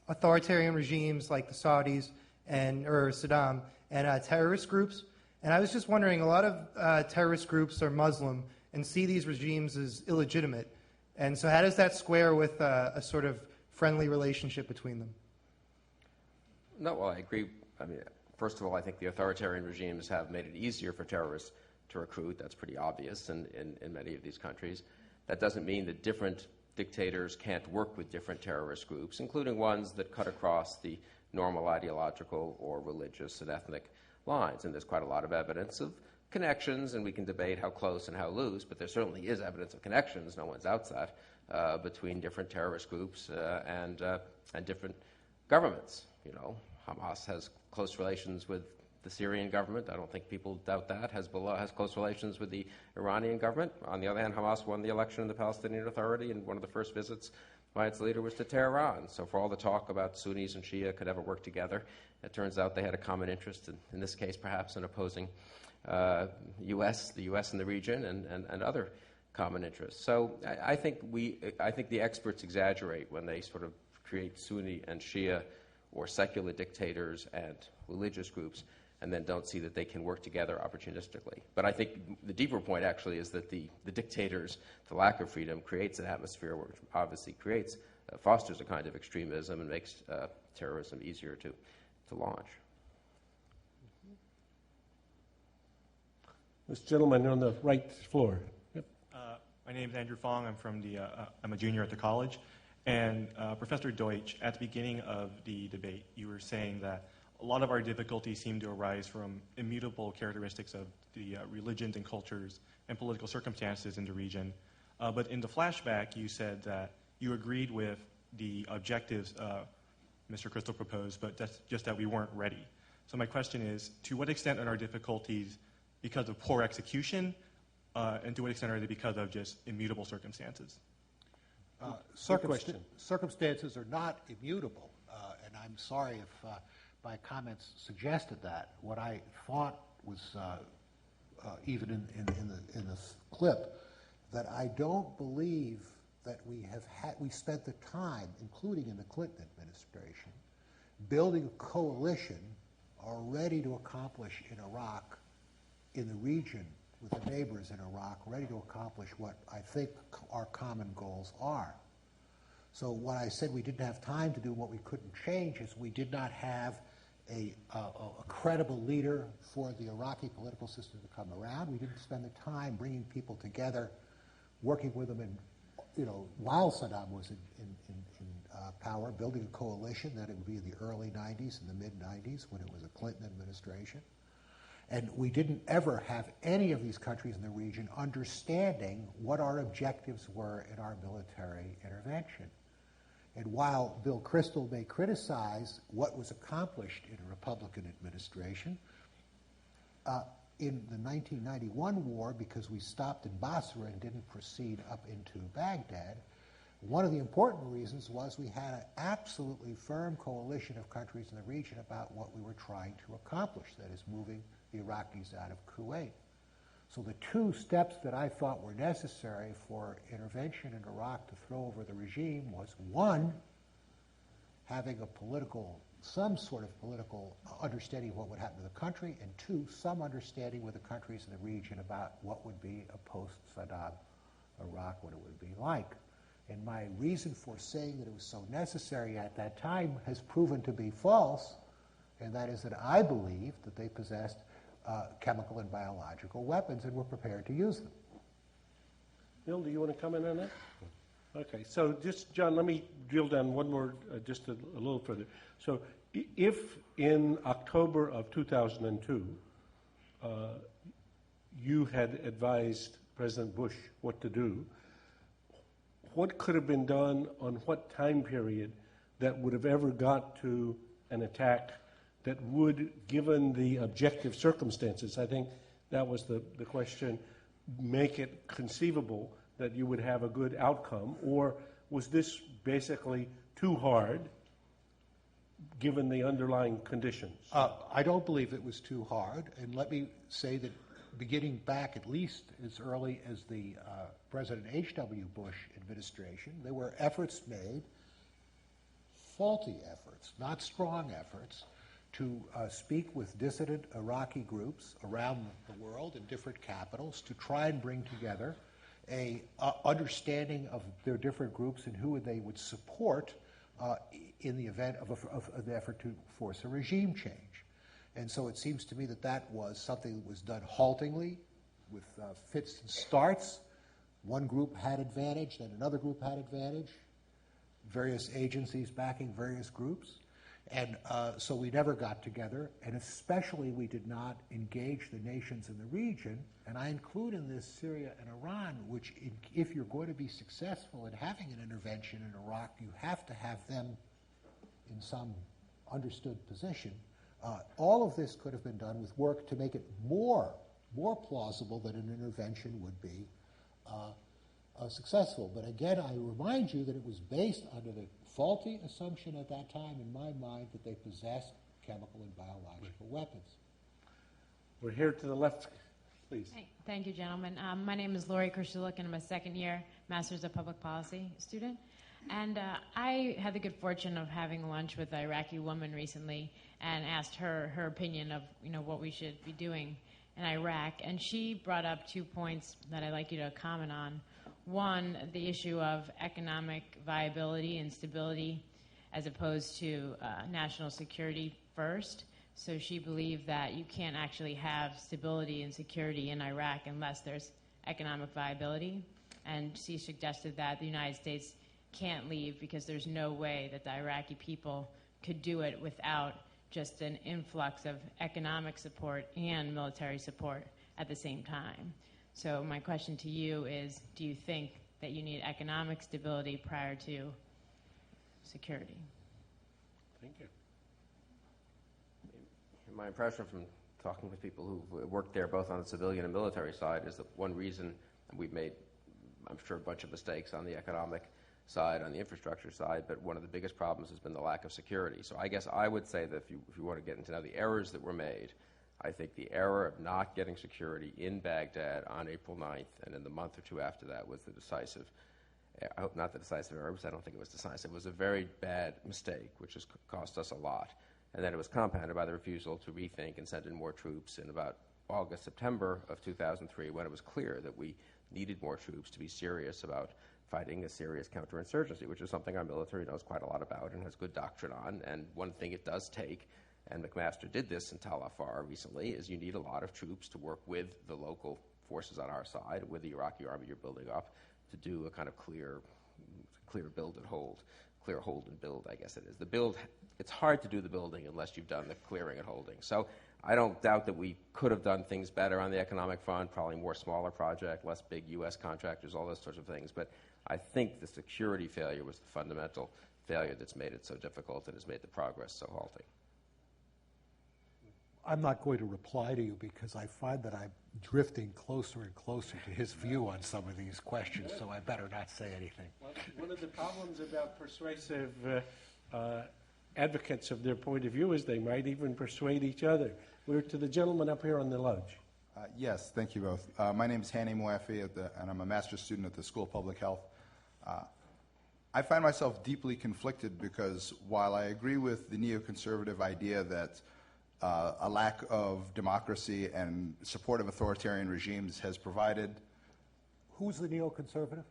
authoritarian regimes like the Saudis or Saddam and terrorist groups. And I was just wondering, a lot of terrorist groups are Muslim and see these regimes as illegitimate. And so how does that square with a sort of friendly relationship between them? No, well, I agree. I mean, first of all, I think the authoritarian regimes have made it easier for terrorists to recruit. That's pretty obvious in many of these countries. That doesn't mean that different dictators can't work with different terrorist groups, including ones that cut across the normal ideological or religious and ethnic lines. And there's quite a lot of evidence of connections, and we can debate how close and how loose, but there certainly is evidence of connections, no one doubts that, between different terrorist groups and different governments. Hamas has close relations with the Syrian government. I don't think people doubt that. Hezbollah has close relations with the Iranian government. On the other hand, Hamas won the election in the Palestinian Authority, and one of the first visits by its leader was to Tehran. So for all the talk about Sunnis and Shia could ever work together, it turns out they had a common interest, in this case perhaps in opposing the U.S. in the region, and other common interests. So I think the experts exaggerate when they sort of create Sunni and Shia or secular dictators and religious groups, and then don't see that they can work together opportunistically. But I think the deeper point actually is that the dictators, the lack of freedom, creates an atmosphere which obviously fosters a kind of extremism and makes terrorism easier to launch. This gentleman on the right floor. Yep. My name is Andrew Fong. I'm a junior at the college. And Professor Deutsch, at the beginning of the debate, you were saying that a lot of our difficulties seem to arise from immutable characteristics of the religions and cultures and political circumstances in the region. But in the flashback, you said that you agreed with the objectives Mr. Crystal proposed, but that's just that we weren't ready. So my question is, to what extent are our difficulties because of poor execution, and to what extent are they because of just immutable circumstances? Circumstances are not immutable, and I'm sorry if my comments suggested that. What I thought was, even in this clip, that I don't believe that we spent the time, including in the Clinton administration, building a coalition ready to accomplish in Iraq, in the region, with the neighbors in Iraq, ready to accomplish what I think our common goals are. So when I said we didn't have time to do what we couldn't change is we did not have a credible leader for the Iraqi political system to come around. We didn't spend the time bringing people together, working with them, while Saddam was in power, building a coalition that it would be in the early 90s and the mid-90s when it was a Clinton administration. And we didn't ever have any of these countries in the region understanding what our objectives were in our military intervention. And while Bill Kristol may criticize what was accomplished in a Republican administration, in the 1991 war, because we stopped in Basra and didn't proceed up into Baghdad, one of the important reasons was we had an absolutely firm coalition of countries in the region about what we were trying to accomplish, that is, moving the Iraqis out of Kuwait. So the two steps that I thought were necessary for intervention in Iraq to throw over the regime was, one, having some sort of political understanding of what would happen to the country, and two, some understanding with the countries in the region about what would be a post-Saddam Iraq, what it would be like. And my reason for saying that it was so necessary at that time has proven to be false, and that is that I believe that they possessed chemical and biological weapons and were prepared to use them. Bill, do you want to comment on that? Okay, so just, John, let me drill down one more, just a little further. So if in October of 2002, you had advised President Bush what to do, what could have been done on what time period that would have ever got to an attack that would, given the objective circumstances, I think that was the question, make it conceivable that you would have a good outcome? Or was this basically too hard, given the underlying conditions? I don't believe it was too hard, and let me say that beginning back at least as early as the President H.W. Bush administration, there were efforts made, faulty efforts, not strong efforts, to speak with dissident Iraqi groups around the world in different capitals to try and bring together a understanding of their different groups and who they would support in the event of an effort to force a regime change. And so it seems to me that that was something that was done haltingly, with fits and starts. One group had advantage, then another group had advantage, various agencies backing various groups. And so we never got together, and especially we did not engage the nations in the region. And I include in this Syria and Iran, which if you're going to be successful in having an intervention in Iraq, you have to have them in some understood position All of this could have been done with work to make it more plausible that an intervention would be successful. But again, I remind you that it was based under the faulty assumption at that time, in my mind, that they possessed chemical and biological weapons. We're here to the left, please. Hey, thank you, gentlemen. My name is Lori Kershulik, and I'm a second-year Masters of Public Policy student. And I had the good fortune of having lunch with an Iraqi woman recently and asked her opinion of what we should be doing in Iraq. And she brought up 2 points that I'd like you to comment on. One, the issue of economic viability and stability as opposed to national security first. So she believed that you can't actually have stability and security in Iraq unless there's economic viability. And she suggested that the United States can't leave because there's no way that the Iraqi people could do it without just an influx of economic support and military support at the same time. So my question to you is, do you think that you need economic stability prior to security? Thank you. My impression from talking with people who've worked there both on the civilian and military side is that one reason we've made, I'm sure, a bunch of mistakes on the economic side, on the infrastructure side, but one of the biggest problems has been the lack of security. So I guess I would say that if you want to get into now the errors that were made, I think the error of not getting security in Baghdad on April 9th and in the month or two after that was the decisive, I hope not the decisive error, because I don't think it was decisive. It was a very bad mistake, which has cost us a lot. And then it was compounded by the refusal to rethink and send in more troops in about August, September of 2003, when it was clear that we needed more troops to be serious about fighting a serious counterinsurgency, which is something our military knows quite a lot about and has good doctrine on. And one thing it does take, and McMaster did this in Tal Afar recently, is you need a lot of troops to work with the local forces on our side, with the Iraqi army you're building up, to do a kind of clear build and hold. Clear, hold, and build, I guess it is. The build, it's hard to do the building unless you've done the clearing and holding. So I don't doubt that we could have done things better on the economic front, probably more smaller project, less big U.S. contractors, all those sorts of things. But I think the security failure was the fundamental failure that's made it so difficult and has made the progress so halting. I'm not going to reply to you because I find that I'm drifting closer and closer to his view on some of these questions, so I better not say anything. Well, one of the problems about persuasive advocates of their point of view is they might even persuade each other. We're to the gentleman up here on the lodge. Yes, thank you both. My name is Hani Muafi, and I'm a master's student at the School of Public Health. I find myself deeply conflicted because while I agree with the neoconservative idea that a lack of democracy and support of authoritarian regimes has provided... Who's the neoconservative?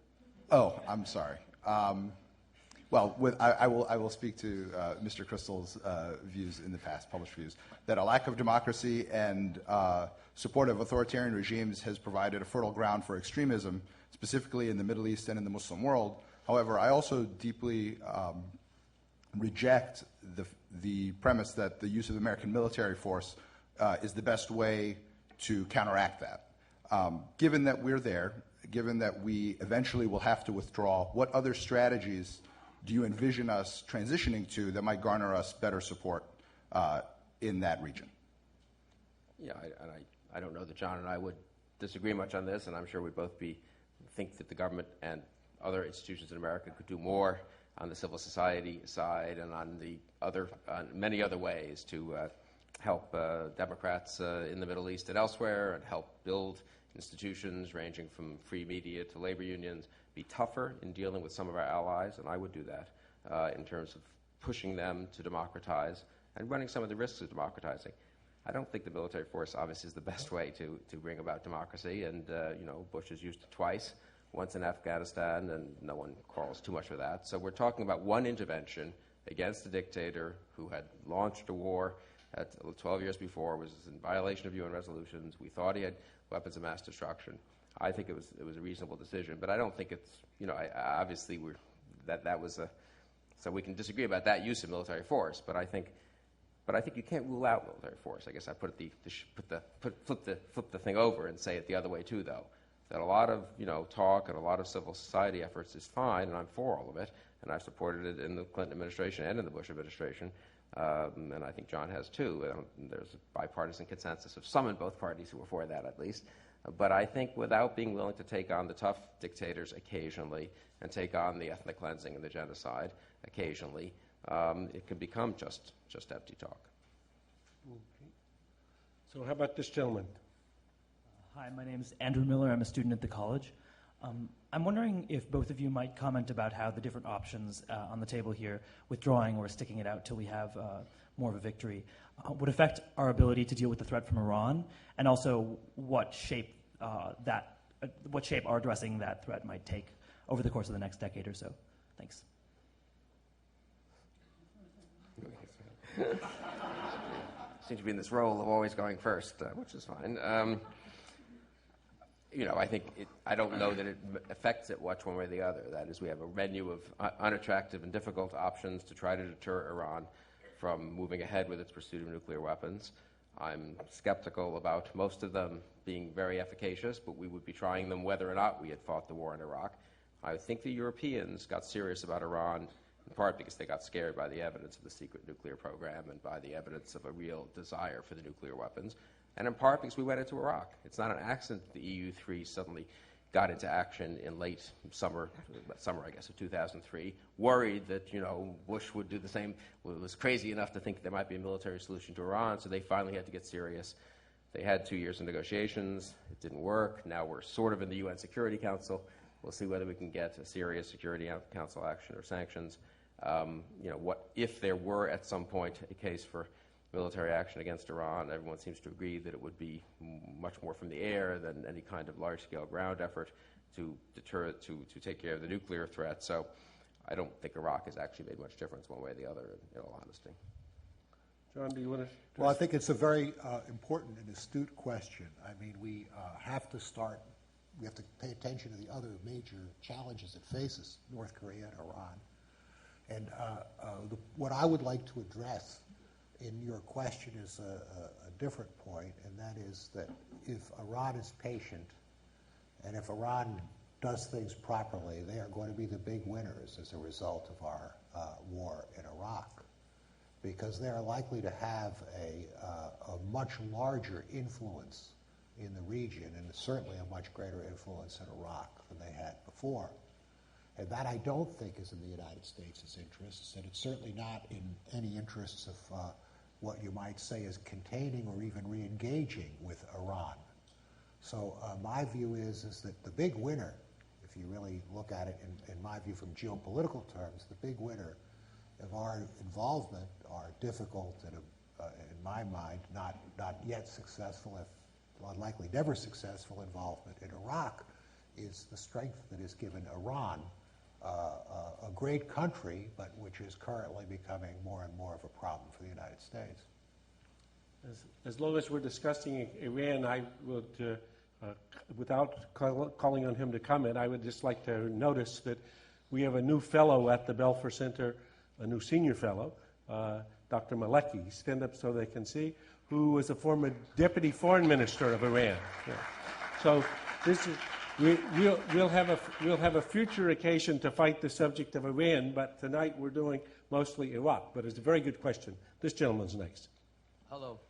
Oh, I'm sorry. Well, I will speak to Mr. Crystal's views in the past, published views, that a lack of democracy and support of authoritarian regimes has provided a fertile ground for extremism, specifically in the Middle East and in the Muslim world. However, I also deeply reject the premise that the use of American military force is the best way to counteract that. Given that we're there, given that we eventually will have to withdraw, what other strategies do you envision us transitioning to that might garner us better support in that region? Yeah, I don't know that John and I would disagree much on this, and I'm sure we'd both think that the government and other institutions in America could do more on the civil society side and on many other ways to help Democrats in the Middle East and elsewhere, and help build institutions ranging from free media to labor unions, be tougher in dealing with some of our allies, and I would do that in terms of pushing them to democratize and running some of the risks of democratizing. I don't think the military force obviously is the best way to bring about democracy, and Bush has used it twice, once in Afghanistan, and no one quarrels too much with that. So we're talking about one intervention against a dictator who had launched a war 12 years before, was in violation of UN resolutions. We thought he had weapons of mass destruction. I think it was a reasonable decision, but I don't think it's, obviously that was so we can disagree about that use of military force, but I think you can't rule out military force. I guess I flip the thing over and say it the other way too, though. That a lot of talk and a lot of civil society efforts is fine, and I'm for all of it, and I've supported it in the Clinton administration and in the Bush administration, and I think John has too. There's a bipartisan consensus of some in both parties who are for that at least. But I think without being willing to take on the tough dictators occasionally and take on the ethnic cleansing and the genocide occasionally, it can become just empty talk. Okay. So how about this gentleman? Hi, my name is Andrew Miller. I'm a student at the college. I'm wondering if both of you might comment about how the different options on the table here, withdrawing or sticking it out till we have more of a victory, would affect our ability to deal with the threat from Iran, and also what shape our addressing that threat might take over the course of the next decade or so. Thanks. Seem to be in this role of always going first, which is fine. I don't know that it affects it much one way or the other. That is, we have a menu of unattractive and difficult options to try to deter Iran from moving ahead with its pursuit of nuclear weapons. I'm skeptical about most of them being very efficacious, but we would be trying them whether or not we had fought the war in Iraq. I think the Europeans got serious about Iran in part because they got scared by the evidence of the secret nuclear program and by the evidence of a real desire for the nuclear weapons, and in part because we went into Iraq. It's not an accident that the EU3 suddenly got into action in late summer, I guess, of 2003, worried that, Bush would do the same, was crazy enough to think there might be a military solution to Iran, so they finally had to get serious. They had 2 years of negotiations. It didn't work. Now we're sort of in the UN Security Council. We'll see whether we can get a serious Security Council action or sanctions. What if there were at some point a case for military action against Iran? Everyone seems to agree that it would be much more from the air than any kind of large-scale ground effort to deter it, to take care of the nuclear threat. So I don't think Iraq has actually made much difference one way or the other, in all honesty. John, do you want to? Well, I think it's a very important and astute question. I mean, we have to pay attention to the other major challenges it faces, North Korea and Iran. And what I would like to address in your question is a different point, and that is that if Iran is patient and if Iran does things properly, they are going to be the big winners as a result of our war in Iraq, because they are likely to have a much larger influence in the region, and certainly a much greater influence in Iraq than they had before. And that I don't think is in the United States' interests, and it's certainly not in any interests of what you might say is containing or even re-engaging with Iran. So my view is that the big winner, if you really look at it in my view from geopolitical terms, the big winner of our involvement, our difficult and in my mind not yet successful, if likely never successful involvement in Iraq, is the strength that is given Iran, a great country, but which is currently becoming more and more of a problem for the United States. As long as we're discussing Iran, I would, without calling on him to comment, I would just like to notice that we have a new fellow at the Belfer Center, a new senior fellow, Dr. Maleki. Stand up so they can see, who was a former deputy foreign minister of Iran. Yeah. So this is. We'll have a future occasion to fight the subject of Iran, but tonight we're doing mostly Iraq. But it's a very good question. This gentleman's next. Hello.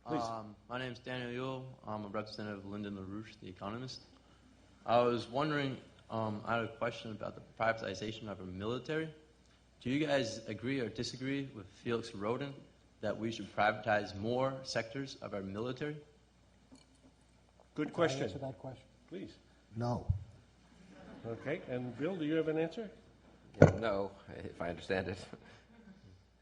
Please. My name is Daniel Yule. I'm a representative of Lyndon LaRouche, The Economist. I was wondering, I had a question about the privatization of our military. Do you guys agree or disagree with Felix Rodin that we should privatize more sectors of our military? Good question. Can I answer that question? Please. No. Okay. And Bill, do you have an answer? No, if I understand it.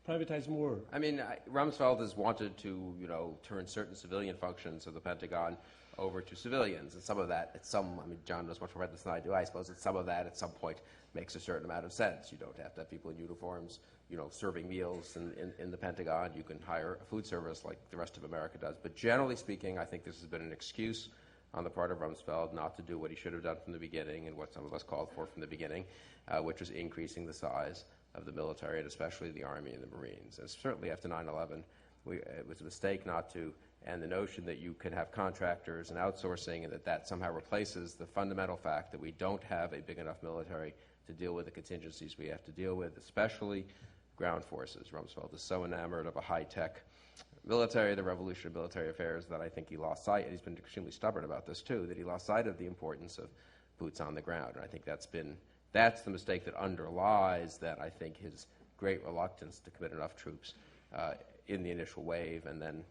Privatize more. I mean, Rumsfeld has wanted to, turn certain civilian functions of the Pentagon over to civilians, and some of that, John knows much more about this than I do. I suppose that some of that at some point makes a certain amount of sense. You don't have to have people in uniforms, serving meals in the Pentagon. You can hire a food service like the rest of America does. But generally speaking, I think this has been an excuse on the part of Rumsfeld not to do what he should have done from the beginning and what some of us called for from the beginning, which was increasing the size of the military, and especially the Army and the Marines. And certainly after 9/11, it was a mistake not to, and the notion that you can have contractors and outsourcing and that somehow replaces the fundamental fact that we don't have a big enough military to deal with the contingencies we have to deal with, especially ground forces. Rumsfeld is so enamored of a high-tech military, the revolution of military affairs, that I think he lost sight, and he's been extremely stubborn about this too, that he lost sight of the importance of boots on the ground. And I think that's the mistake that underlies that, I think, his great reluctance to commit enough troops in the initial wave, and then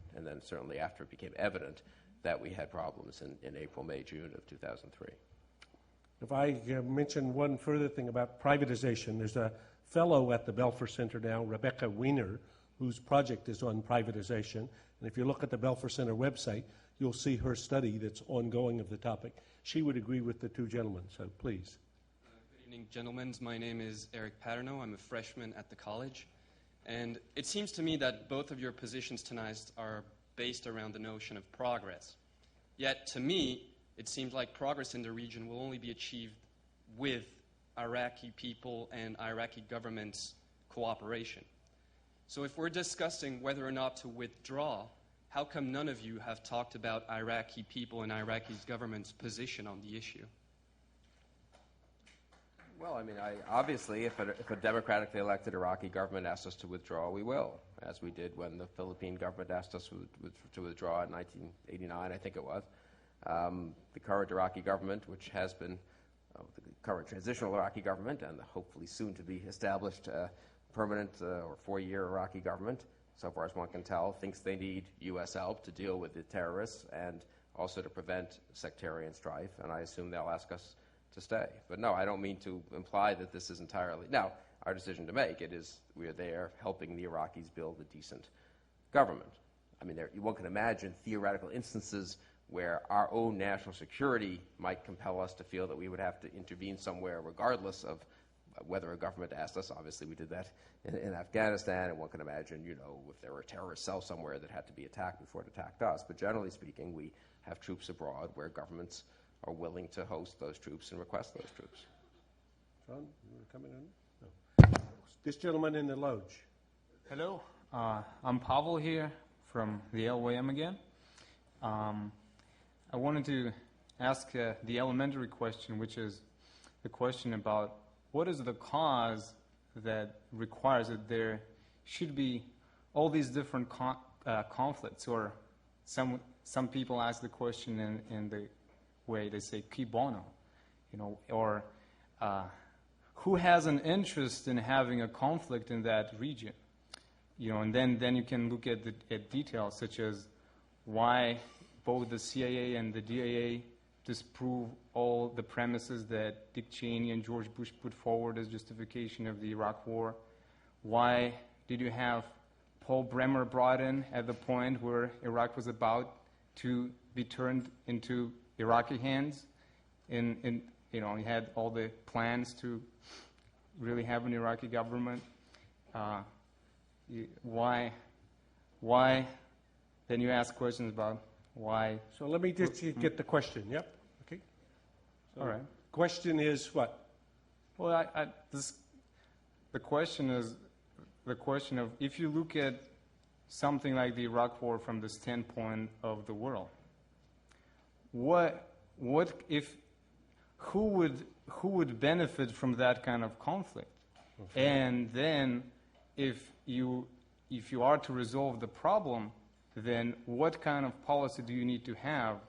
certainly after it became evident that we had problems in April, May, June of 2003. If I mention one further thing about privatization, there's a fellow at the Belfer Center now, Rebecca Weiner, whose project is on privatization. And if you look at the Belfer Center website, you'll see her study that's ongoing of the topic. She would agree with the two gentlemen, so please. Good evening, gentlemen. My name is Eric Paterno. I'm a freshman at the college. And it seems to me that both of your positions tonight are based around the notion of progress. Yet, to me, it seems like progress in the region will only be achieved with Iraqi people and Iraqi government's cooperation. So if we're discussing whether or not to withdraw, how come none of you have talked about Iraqi people and Iraqi government's position on the issue? Well, I mean, obviously, if a democratically elected Iraqi government asks us to withdraw, we will, as we did when the Philippine government asked us to withdraw in 1989, I think it was. The current Iraqi government, which has been the current transitional Iraqi government and the hopefully soon to be established permanent or 4-year Iraqi government, so far as one can tell, thinks they need U.S. help to deal with the terrorists and also to prevent sectarian strife, and I assume they'll ask us to stay. But no, I don't mean to imply that this is entirely... Now, our decision to make it is we are there helping the Iraqis build a decent government. I mean, one can imagine theoretical instances where our own national security might compel us to feel that we would have to intervene somewhere regardless of whether a government asked us. Obviously, we did that in Afghanistan, and one can imagine, if there were a terrorist cell somewhere that had to be attacked before it attacked us. But generally speaking, we have troops abroad where governments are willing to host those troops and request those troops. John, you want to come in? No. This gentleman in the lodge. Hello, I'm Pavel here from the LYM again. I wanted to ask the elementary question, which is the question about what is the cause that requires that there should be all these different conflicts, or some people ask the question in the way they say "qui bono," or who has an interest in having a conflict in that region, and then you can look at details such as why both the CIA and the DIA disprove all the premises that Dick Cheney and George Bush put forward as justification of the Iraq War. Why did you have Paul Bremer brought in at the point where Iraq was about to be turned into Iraqi hands? And he had all the plans to really have an Iraqi government. Why? Then you ask questions about why. So let me just get the question. Yep. Okay. So all right. Question is what? Well, the question is the question of, if you look at something like the Iraq War from the standpoint of the world, who would benefit from that kind of conflict? Okay. And then if you are to resolve the problem, then what kind of policy do you need to have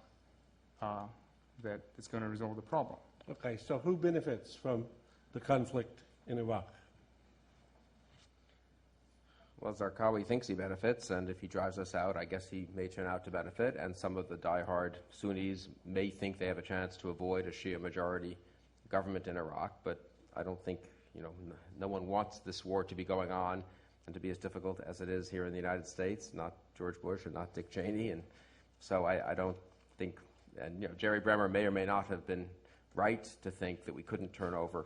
that is going to resolve the problem? Okay, so who benefits from the conflict in Iraq? Well, Zarqawi thinks he benefits, and if he drives us out, I guess he may turn out to benefit, and some of the diehard Sunnis may think they have a chance to avoid a Shia majority government in Iraq, but I don't think, no one wants this war to be going on and to be as difficult as it is here in the United States, not George Bush and not Dick Cheney, and so I don't think, and Jerry Bremer may or may not have been right to think that we couldn't turn over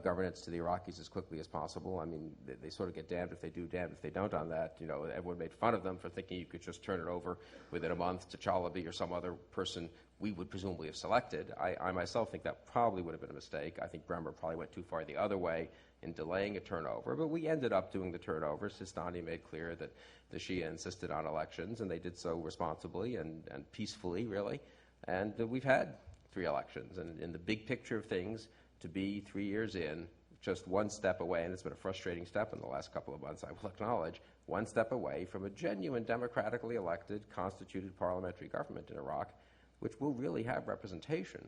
governance to the Iraqis as quickly as possible. I mean, they sort of get damned if they do, damned if they don't on that. Everyone made fun of them for thinking you could just turn it over within a month to Chalabi or some other person we would presumably have selected. I myself think that probably would have been a mistake. I think Bremer probably went too far the other way in delaying a turnover, but we ended up doing the turnover. Sistani made clear that the Shia insisted on elections, and they did so responsibly and peacefully, really. And we've had 3 elections, and in the big picture of things, to be 3 years in, just one step away, and it's been a frustrating step in the last couple of months, I will acknowledge, one step away from a genuine democratically elected, constituted parliamentary government in Iraq, which will really have representation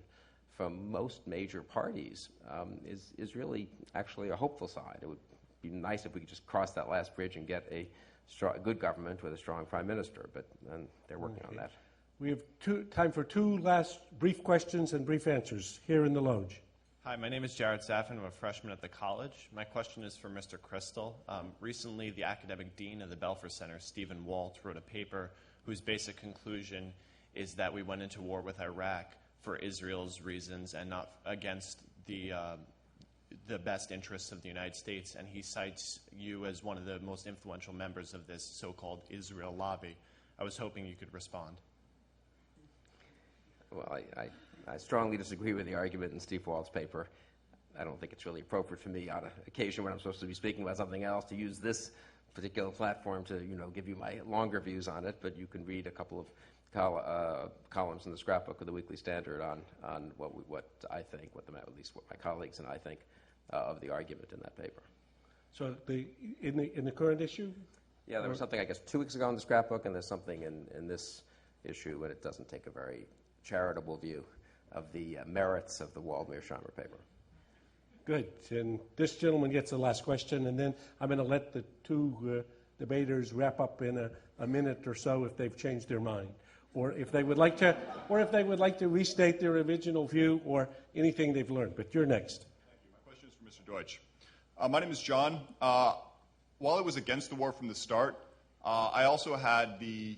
from most major parties, is really actually a hopeful side. It would be nice if we could just cross that last bridge and get a good government with a strong prime minister, but they're working on that. We have time for two last brief questions and brief answers here in the Loge. Hi, my name is Jared Saffin. I'm a freshman at the college. My question is for Mr. Crystal. Recently, the academic dean of the Belfer Center, Stephen Walt, wrote a paper whose basic conclusion is that we went into war with Iraq for Israel's reasons and not against the best interests of the United States. And he cites you as one of the most influential members of this so-called Israel lobby. I was hoping you could respond. Well, I strongly disagree with the argument in Steve Walt's paper. I don't think it's really appropriate for me on an occasion when I'm supposed to be speaking about something else to use this particular platform to, give you my longer views on it. But you can read a couple of columns in the Scrapbook of the Weekly Standard on what I think, at least what my colleagues and I think of the argument in that paper. So in the current issue? Yeah, there was something, I guess, 2 weeks ago in the Scrapbook, and there's something in this issue, and it doesn't take a very charitable view of the merits of the Waldmeer-Scheimer paper. Good. And this gentleman gets the last question, and then I'm going to let the two debaters wrap up in a minute or so if they've changed their mind, or if they would like to restate their original view or anything they've learned. But you're next. Thank you. My question is for Mr. Deutsch. My name is John. While I was against the war from the start, I also had the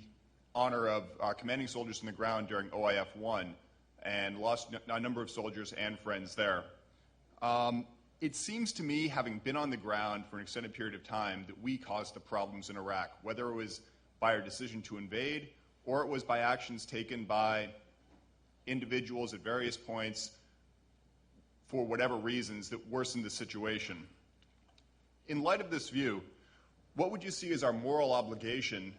honor of commanding soldiers on the ground during OIF 1 and lost a number of soldiers and friends there. It seems to me, having been on the ground for an extended period of time, that we caused the problems in Iraq, whether it was by our decision to invade or it was by actions taken by individuals at various points for whatever reasons that worsened the situation. In light of this view, what would you see as our moral obligation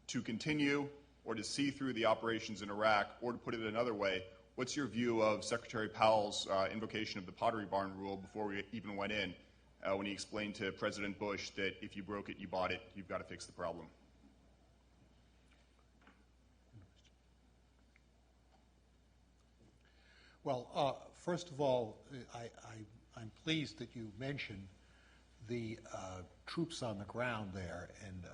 to continue or to see through the operations in Iraq, or to put it another way, what's your view of Secretary Powell's invocation of the Pottery Barn rule before we even went in, when he explained to President Bush that if you broke it, you bought it, you've got to fix the problem? Well, first of all, I'm pleased that you mentioned the troops on the ground there, and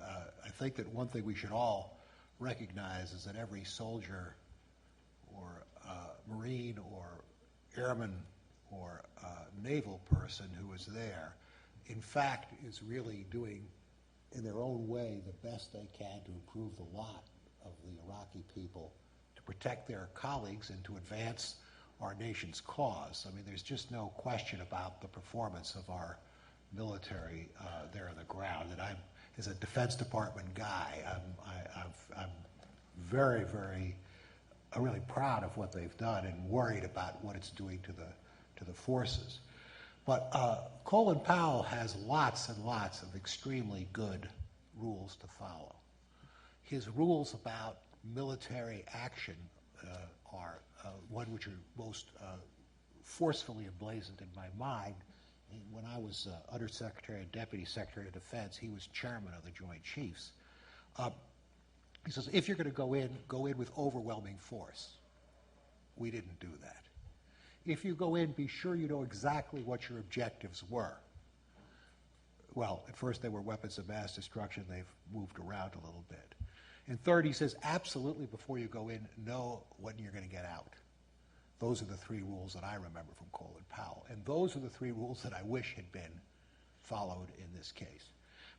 I think that one thing we should all recognize is that every soldier or Marine or airman or naval person who is there, in fact, is really doing in their own way the best they can to improve the lot of the Iraqi people, to protect their colleagues and to advance our nation's cause. I mean, there's just no question about the performance of our military there on the ground. And I'm, as a Defense Department guy, I'm very, very really proud of what they've done and worried about what it's doing to the forces. But Colin Powell has lots and lots of extremely good rules to follow. His rules about military action are one which are most forcefully emblazoned in my mind. When I was Undersecretary and Deputy Secretary of Defense, he was chairman of the Joint Chiefs. He says, if you're going to go in with overwhelming force. We didn't do that. If you go in, be sure you know exactly what your objectives were. Well, at first they were weapons of mass destruction. They've moved around a little bit. And third, he says, absolutely before you go in, know when you're going to get out. Those are the three rules that I remember from Colin Powell. And those are the three rules that I wish had been followed in this case.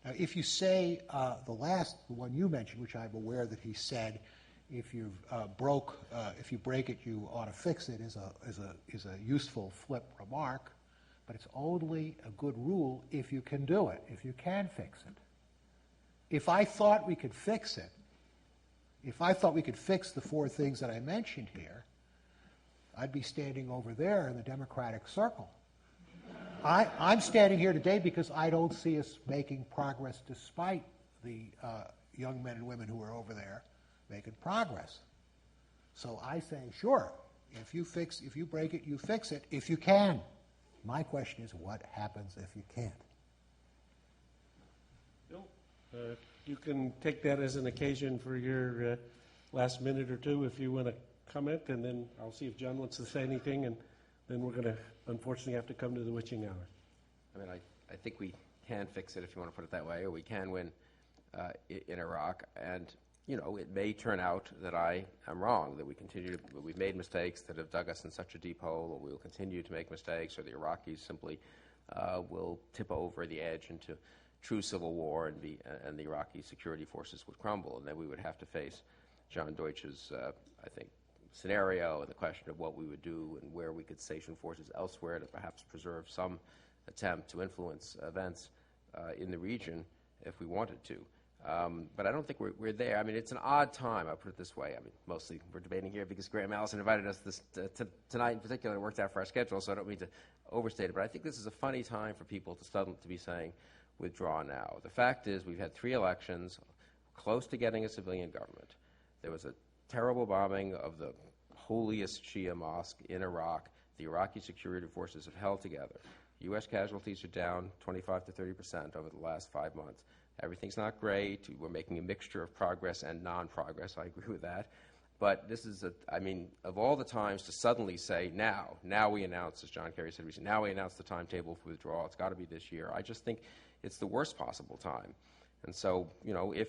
Now, if you say the one you mentioned, which I'm aware that he said, if you break it, you ought to fix it, is a useful flip remark, but it's only a good rule if you can do it, if you can fix it. If I thought we could fix it, if I thought we could fix the four things that I mentioned here, I'd be standing over there in the Democratic circle. I'm standing here today because I don't see us making progress despite the young men and women who are over there making progress. So I say, sure, if you break it, you fix it, if you can. My question is, what happens if you can't? Bill, you can take that as an occasion for your last minute or two if you want to comment, and then I'll see if John wants to say anything, and then we're going to unfortunately have to come to the witching hour. I mean, I think we can fix it, if you want to put it that way, or we can win in Iraq. And, you know, it may turn out that I am wrong, that we've made mistakes that have dug us in such a deep hole, or we will continue to make mistakes, or the Iraqis simply will tip over the edge into true civil war, and the Iraqi security forces would crumble, and then we would have to face John Deutsch's, I think, scenario and the question of what we would do and where we could station forces elsewhere to perhaps preserve some attempt to influence events in the region if we wanted to. But I don't think we're there. I mean, it's an odd time, I'll put it this way. I mean, mostly we're debating here because Graham Allison invited us tonight in particular. It worked out for our schedule, so I don't mean to overstate it. But I think this is a funny time for people to be saying, withdraw now. The fact is we've had 3 elections, close to getting a civilian government. There was a terrible bombing of the holiest Shia mosque in Iraq. The Iraqi security forces have held together. U.S. casualties are down 25 to 30% over the last 5 months. Everything's not great. We're making a mixture of progress and non-progress. I agree with that. But this is, of all the times to suddenly say, now we announce, as John Kerry said recently, now we announce the timetable for withdrawal. It's got to be this year. I just think it's the worst possible time. And so, you know, if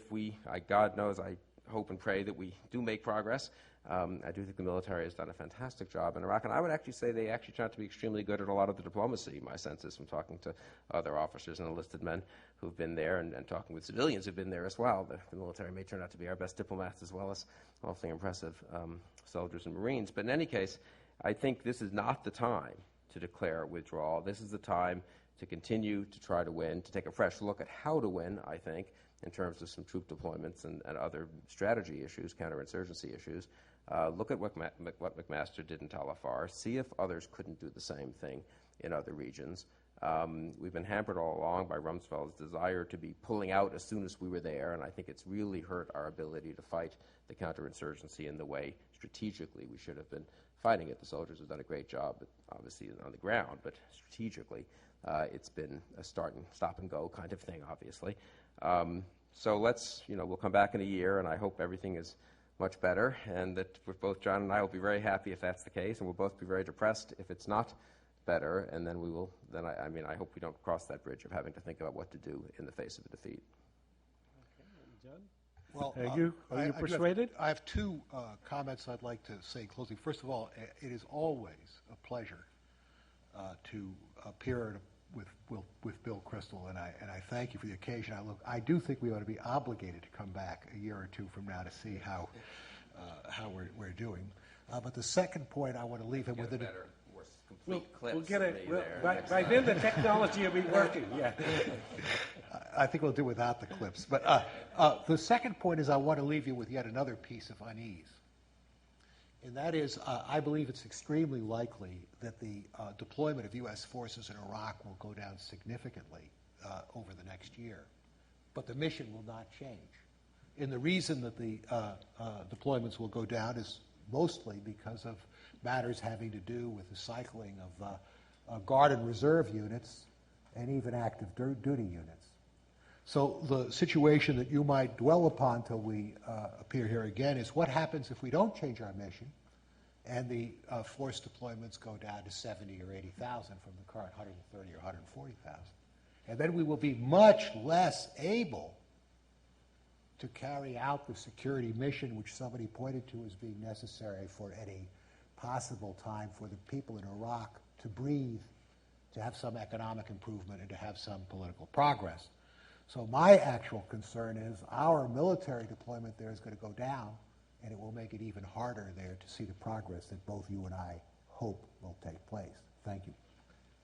God knows, I hope and pray that we do make progress. I do think the military has done a fantastic job in Iraq, and I would actually say they actually turned out to be extremely good at a lot of the diplomacy. My sense is from talking to other officers and enlisted men who've been there and talking with civilians who've been there as well. The military may turn out to be our best diplomats as well as awfully impressive soldiers and Marines. But in any case, I think this is not the time to declare withdrawal. This is the time to continue to try to win, to take a fresh look at how to win, I think, in terms of some troop deployments and other strategy issues, counterinsurgency issues. Look at what McMaster did in Tal Afar. See if others couldn't do the same thing in other regions. We've been hampered all along by Rumsfeld's desire to be pulling out as soon as we were there, and I think it's really hurt our ability to fight the counterinsurgency in the way strategically we should have been fighting it. The soldiers have done a great job, obviously, on the ground, but strategically it's been a stop and go kind of thing, obviously. So we'll come back in a year, and I hope everything is much better, and that both John and I will be very happy if that's the case, and we'll both be very depressed if it's not better, and then I hope we don't cross that bridge of having to think about what to do in the face of a defeat. Okay. John? Well, are you persuaded? I have 2 comments I'd like to say closely. First of all, it is always a pleasure to appear with Bill Kristol, and I thank you for the occasion. I do think we ought to be obligated to come back a year or 2 from now to see how we're doing. But the second point I want to leave him with it. We'll get it. By then the technology will be working. Yeah. I think we'll do without the clips. But the second point is I want to leave you with yet another piece of unease. And that is, I believe it's extremely likely that the deployment of U.S. forces in Iraq will go down significantly over the next year. But the mission will not change. And the reason that the deployments will go down is mostly because of matters having to do with the cycling of Guard and Reserve units and even active duty units. So the situation that you might dwell upon till we appear here again is what happens if we don't change our mission and the force deployments go down to 70 or 80,000 from the current 130 or 140,000. And then we will be much less able to carry out the security mission which somebody pointed to as being necessary for any possible time for the people in Iraq to breathe, to have some economic improvement, and to have some political progress. So my actual concern is our military deployment there is going to go down, and it will make it even harder there to see the progress that both you and I hope will take place. Thank you.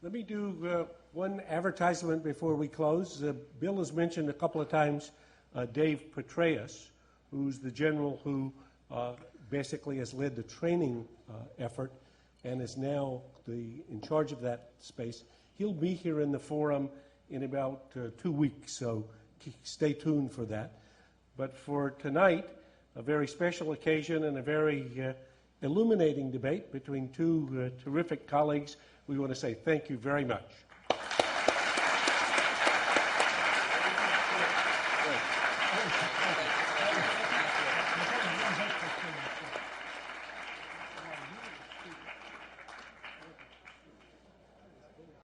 Let me do one advertisement before we close. Bill has mentioned a couple of times Dave Petraeus, who's the general who basically has led the training effort and is now in charge of that space. He'll be here in the forum in about 2 weeks, so stay tuned for that. But for tonight, a very special occasion and a very illuminating debate between 2 terrific colleagues we want to say thank you very much.